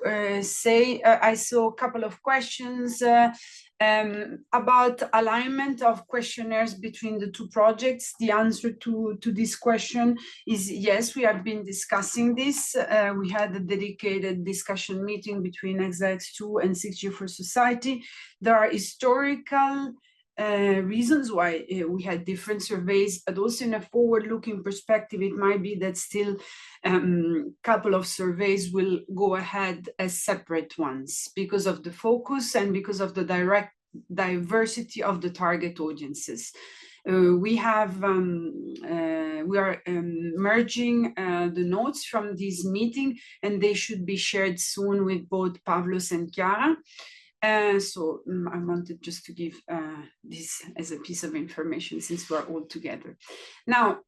say, I saw a couple of questions about alignment of questionnaires between the two projects. The answer to this question is yes, we have been discussing this. We had a dedicated discussion meeting between Hexa-X-II and 6G for Society. There are historical reasons why we had different surveys, but also in a forward-looking perspective, it might be that still couple of surveys will go ahead as separate ones because of the focus and because of the direct diversity of the target audiences. We are merging the notes from this meeting, and they should be shared soon with both Pavlos and Chiara. So I wanted just to give this as a piece of information since we're all together. Now,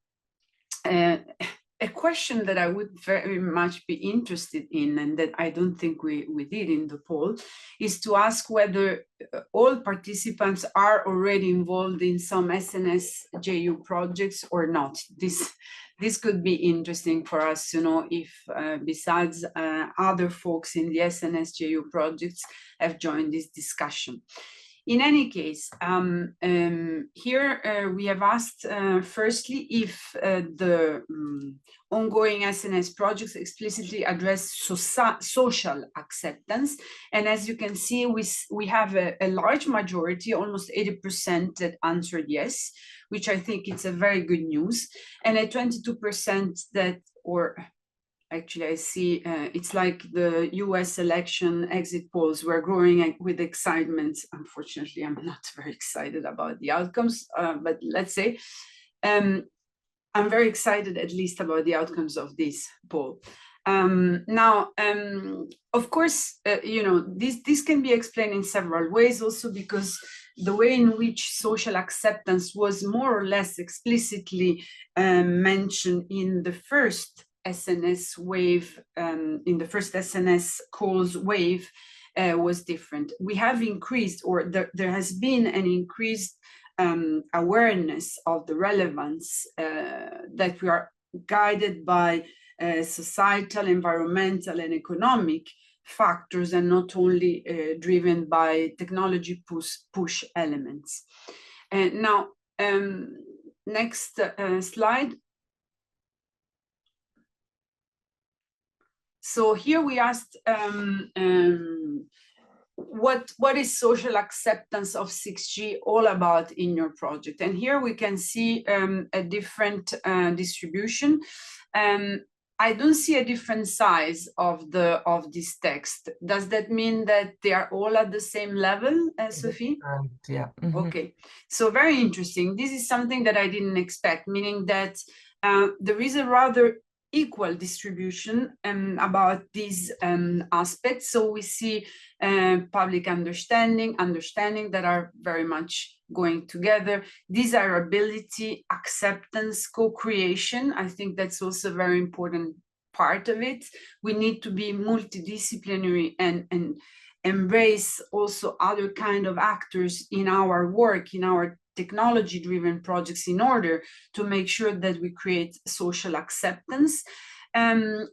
a question that I would very much be interested in, and that I don't think we did in the poll, is to ask whether all participants are already involved in some SNS JU projects or not. This this could be interesting for us to know if, besides other folks in the SNS JU projects, have joined this discussion. In any case, here we have asked, firstly, if the ongoing SNS projects explicitly address social acceptance. And as you can see, we have a large majority, almost 80% that answered yes, which I think it's a very good news. And a 22% that, or actually, I see it's like the US election exit polls were growing with excitement. Unfortunately, I'm not very excited about the outcomes, but let's say I'm very excited at least about the outcomes of this poll. Now, of course, you know, this can be explained in several ways also because the way in which social acceptance was more or less explicitly mentioned in the first SNS wave, in the first SNS calls wave was different. We have increased, or there has been an increased awareness of the relevance that we are guided by societal, environmental, and economic factors, and not only driven by technology push elements. Now, next slide. So here we asked what is social acceptance of 6G all about in your project? And here we can see a different distribution. I don't see a different size of this text. Does that mean that they are all at the same level, Sophie? Yeah. Okay, so very interesting. This is something that I didn't expect, meaning that there is a rather equal distribution about these aspects. So we see public understanding that are very much going together, desirability, acceptance, co-creation. I think that's also a very important part of it. We need to be multidisciplinary and embrace also other kind of actors in our work, in our technology-driven projects, in order to make sure that we create social acceptance.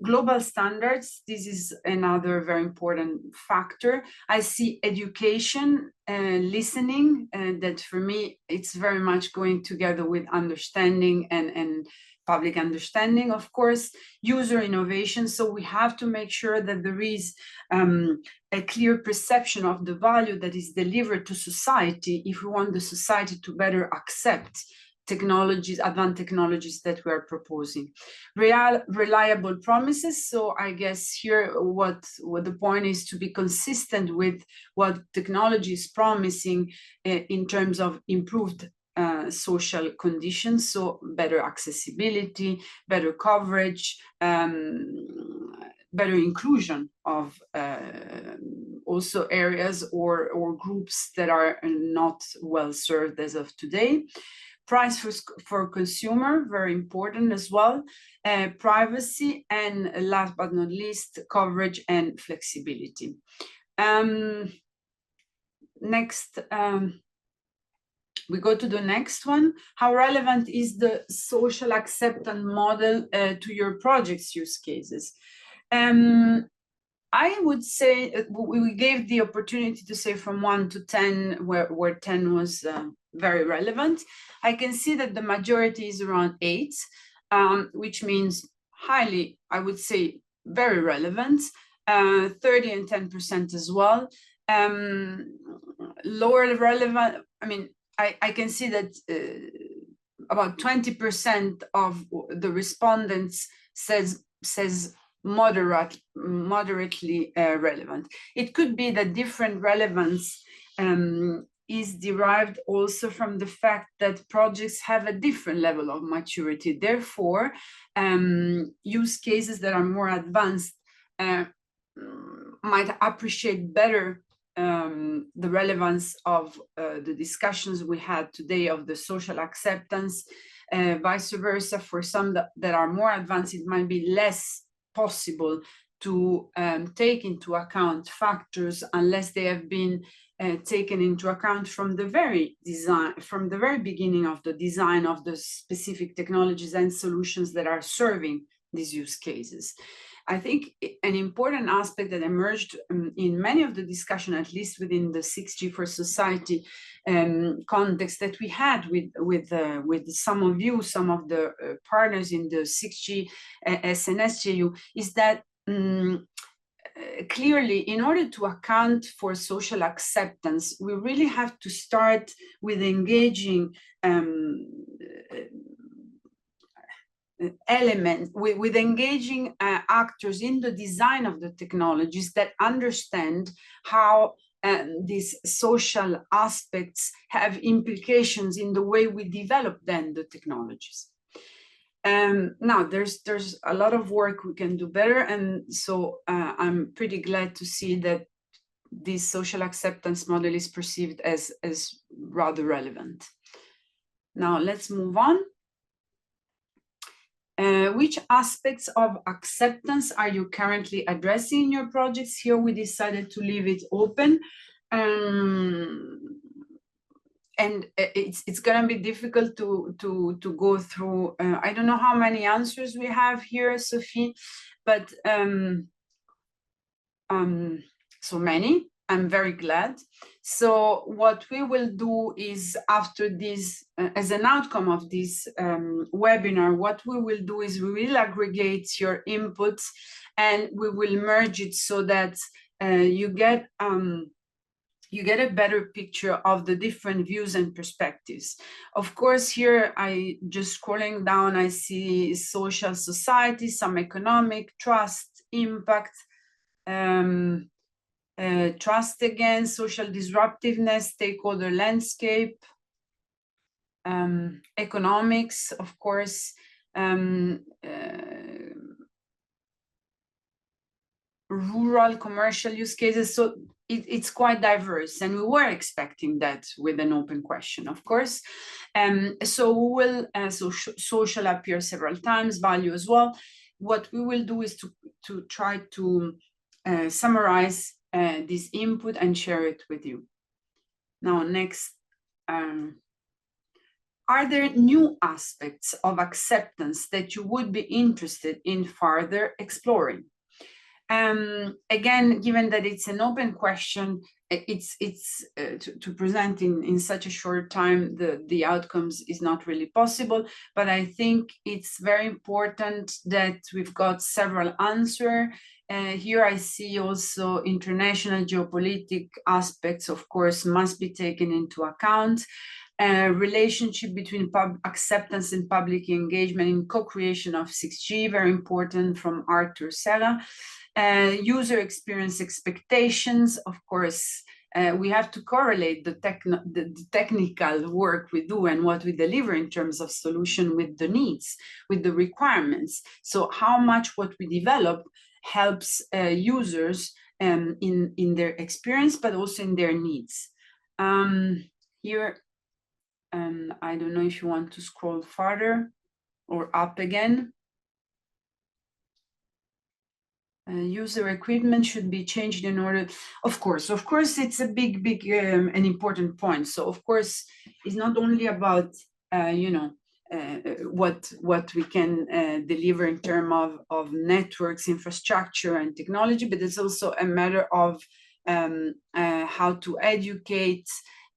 Global standards, this is another very important factor. I see education, listening, that for me, it's very much going together with understanding and public understanding, of course, user innovation. So we have to make sure that there is a clear perception of the value that is delivered to society if we want the society to better accept technologies, advanced technologies that we are proposing. Reliable promises. So I guess here what the point is to be consistent with what technology is promising in terms of improved social conditions, so better accessibility, better coverage, better inclusion of also areas or groups that are not well served as of today. Price for consumer, very important as well. Privacy, and last but not least, coverage and flexibility. Next, we go to the next one. How relevant is the social acceptance model to your project's use cases? I would say we gave the opportunity to say from 1 to 10, where 10 was very relevant. I can see that the majority is around 8, which means highly, I would say, very relevant, 30 and 10% as well. Lower relevant, I mean, I can see that about 20% of the respondents says moderately relevant. It could be that different relevance is derived also from the fact that projects have a different level of maturity. Therefore, use cases that are more advanced might appreciate better the relevance of the discussions we had today of the social acceptance. Vice versa, for some that are more advanced, it might be less possible to take into account factors unless they have been taken into account from the very beginning of the design of the specific technologies and solutions that are serving these use cases. I think an important aspect that emerged in many of the discussion, at least within the 6G for Society context that we had with some of you, some of the partners in the 6G SNS JU, is that clearly, in order to account for social acceptance, we really have to start with engaging elements, with engaging actors in the design of the technologies that understand how these social aspects have implications in the way we develop then the technologies. Now, there's a lot of work we can do better, and so I'm pretty glad to see that this social acceptance model is perceived as rather relevant. Now, let's move on. Which aspects of acceptance are you currently addressing in your projects? Here we decided to leave it open. And it's going to be difficult to go through. I don't know how many answers we have here, Sophie, but so many. I'm very glad. So what we will do is, after this, as an outcome of this webinar, what we will do is we will aggregate your inputs and we will merge it so that you get a better picture of the different views and perspectives. Of course, here, just scrolling down, I see social society, some economic, trust, impact, trust again, social disruptiveness, stakeholder landscape, economics, of course, rural commercial use cases. So it's quite diverse, and we were expecting that with an open question, of course. So we will, social appear several times, value as well. What we will do is to try to summarize this input and share it with you. Now, next, are there new aspects of acceptance that you would be interested in further exploring? Again, given that it's an open question, to present in such a short time the outcomes is not really possible, but I think it's very important that we've got several answers. Here I see also international geopolitical aspects, of course, must be taken into account. Relationship between acceptance and public engagement in co-creation of 6G, very important, from Arthur Serra. User experience expectations, of course, we have to correlate the technical work we do and what we deliver in terms of solution with the needs, with the requirements. So how much what we develop helps users in their experience, but also in their needs. Here, I don't know if you want to scroll further or up again. User equipment should be changed in order, of course, it's a big and important point. So of course, it's not only about what we can deliver in terms of networks, infrastructure, and technology, but it's also a matter of how to educate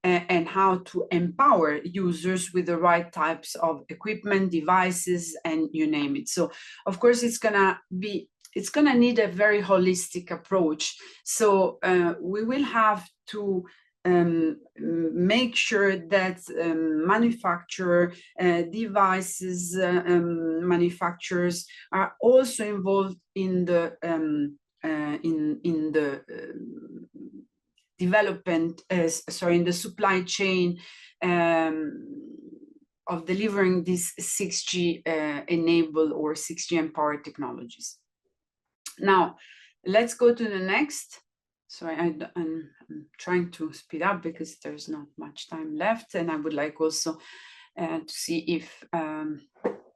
and how to empower users with the right types of equipment, devices, and you name it. So of course, it's gonna need a very holistic approach. So we will have to make sure that manufacturer devices manufacturers are also involved in the development, in the supply chain of delivering these 6G enabled or 6G empowered technologies. Now, let's go to the next. Sorry, I'm trying to speed up because there's not much time left, and I would like also to see if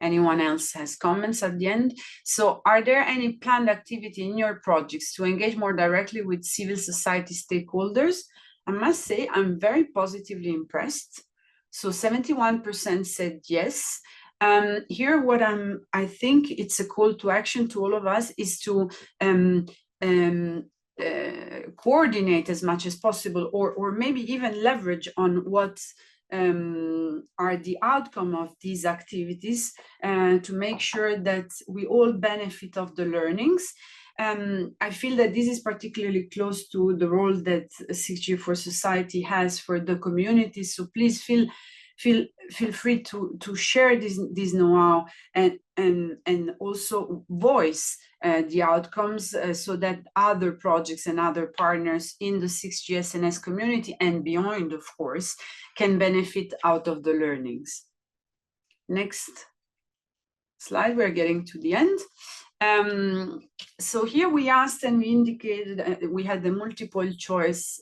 anyone else has comments at the end. So are there any planned activity in your projects to engage more directly with civil society stakeholders? I must say I'm very positively impressed. So 71% said yes. Here, what I think it's a call to action to all of us is to coordinate as much as possible, or maybe even leverage on what are the outcome of these activities to make sure that we all benefit of the learnings. I feel that this is particularly close to the role that 6G for Society has for the community. So please feel free to share this know-how and also voice the outcomes so that other projects and other partners in the 6G SNS community and beyond, of course, can benefit out of the learnings. Next slide, we're getting to the end. So here we asked and we indicated, we had the multiple choice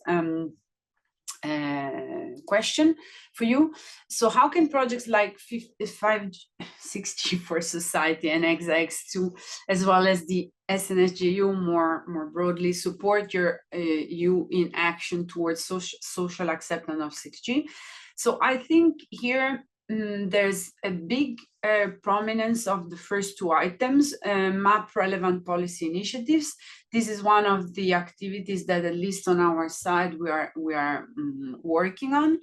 question for you. So how can projects like 6G for Society and Hexa-X-II, as well as the SNS JU more broadly, support you in action towards social acceptance of 6G? So I think here there's a big prominence of the first two items, map relevant policy initiatives. This is one of the activities that, at least on our side, we are working on.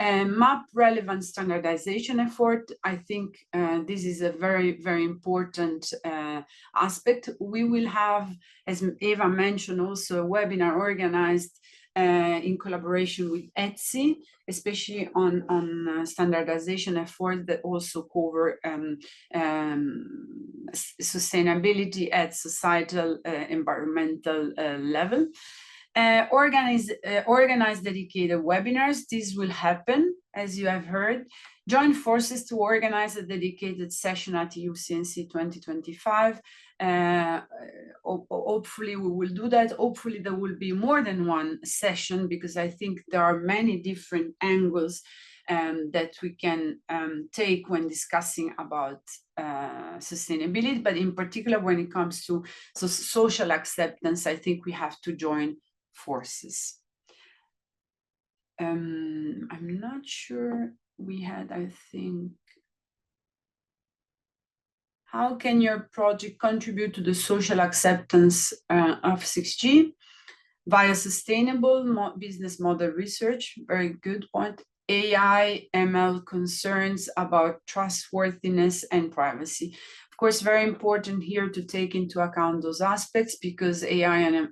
Map relevant standardization effort. I think this is a very, very important aspect. We will have, as Eva mentioned, also a webinar organized in collaboration with ETSI, especially on standardization efforts that also cover sustainability at societal, environmental level. Organize dedicated webinars. This will happen, as you have heard. Join forces to organize a dedicated session at UCNC 2025. Hopefully we will do that. Hopefully there will be more than one session, because I think there are many different angles that we can take when discussing about sustainability, but in particular when it comes to social acceptance, I think we have to join forces. I'm not sure we had, I think, how can your project contribute to the social acceptance of 6G? Via sustainable business model research, very good point. AI, ML concerns about trustworthiness and privacy. Of course, very important here to take into account those aspects, because AI,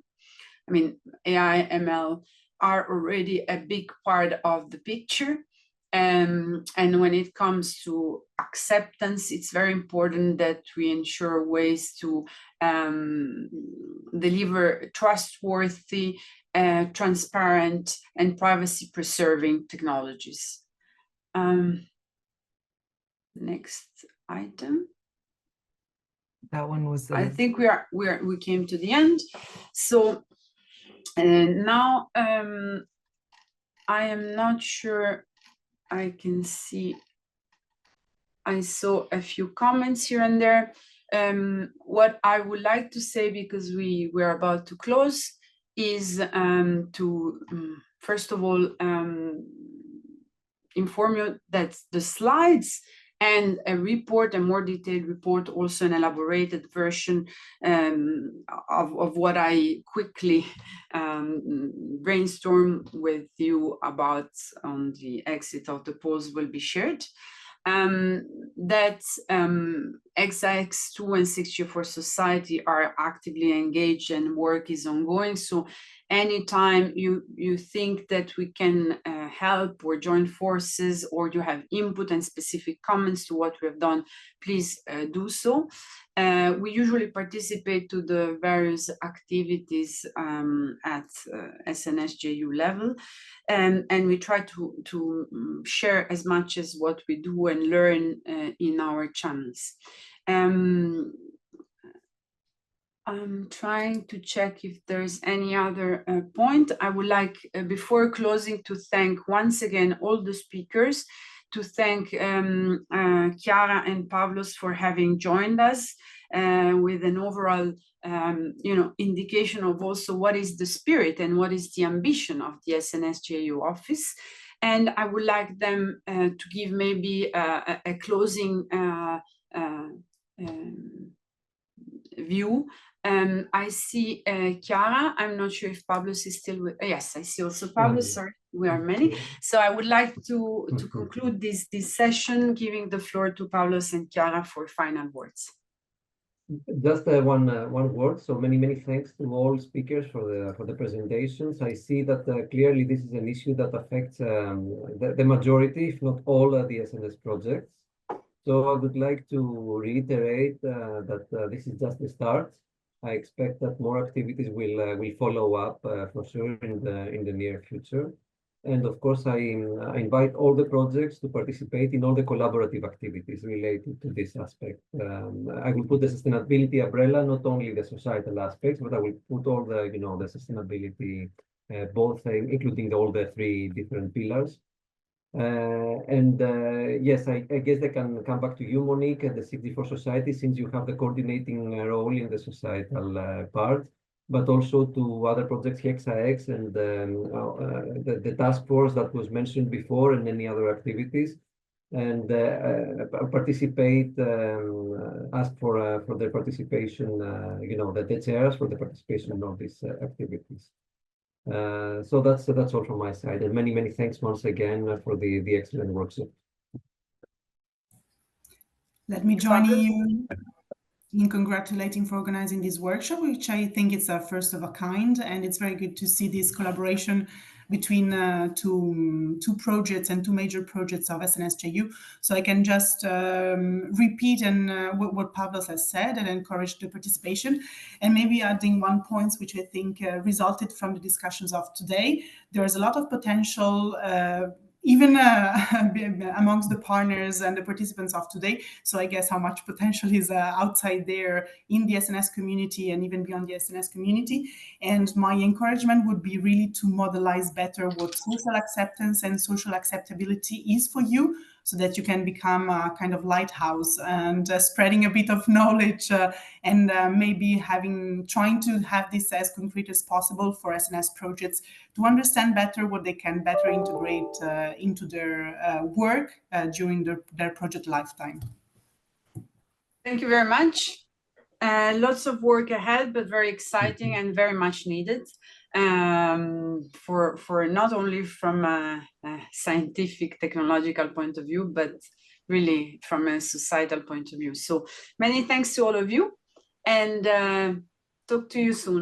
ML are already a big part of the picture. And when it comes to acceptance, it's very important that we ensure ways to deliver trustworthy, transparent, and privacy-preserving technologies. Next item. That one was. I think we came to the end. So now I am not sure. I can see, I saw a few comments here and there. What I would like to say, because we're about to close, is to first of all inform you that the slides and a report, a more detailed report, also an elaborated version of what I quickly brainstorm with you about on the exit of the polls will be shared. That Hexa-X-II and 6G for Society are actively engaged and work is ongoing. So anytime you think that we can help or join forces, or you have input and specific comments to what we have done, please do so. We usually participate to the various activities at SNS JU level, and we try to share as much as what we do and learn in our channels. I'm trying to check if there's any other point. I would like, before closing, to thank once again all the speakers. to thank Chiara and Pavlos for having joined us with an overall indication of also what is the spirit and what is the ambition of the SNS JU office. And I would like them to give maybe a closing view. I see Chiara. I'm not sure if Pavlos is still with. Yes, I see also Pavlos. Sorry, we are many. So I would like to conclude this session, giving the floor to Pavlos and Chiara for final words. Just one word. So many thanks to all speakers for the presentations. I see that clearly this is an issue that affects the majority, if not all, the SNS projects. So I would like to reiterate that this is just the start. I expect that more activities will follow up for sure in the near future. And of course, I invite all the projects to participate in all the collaborative activities related to this aspect. I will put the sustainability umbrella, not only the societal aspects, but I will put all the the sustainability, both including all the three different pillars. Yes, I guess they can come back to you, Monique, at the 64 Society, since you have the coordinating role in the societal part, but also to other projects, Hexa-X and the task force that was mentioned before, and any other activities, and participate, ask for their participation, the chairs for the participation in all these activities. So that's all from my side, and many thanks once again for the excellent workshop. Let me join you in congratulating for organizing this workshop, which I think it's a first of a kind, and it's very good to see this collaboration between two projects and two major projects of SNS JU. So I can just repeat what Pavlos has said and encourage the participation, and maybe adding one point which I think resulted from the discussions of today. There is a lot of potential even amongst the partners and the participants of today. So I guess how much potential is outside there in the SNS community and even beyond the SNS community. And my encouragement would be really to modelize better what social acceptance and social acceptability is for you, so that you can become a kind of lighthouse and spreading a bit of knowledge and maybe trying to have this as concrete as possible for SNS projects to understand better what they can better integrate into their work during their project lifetime. Thank you very much. Lots of work ahead, but very exciting and very much needed for not only from a scientific, technological point of view, but really from a societal point of view. So many thanks to all of you, and talk to you soon.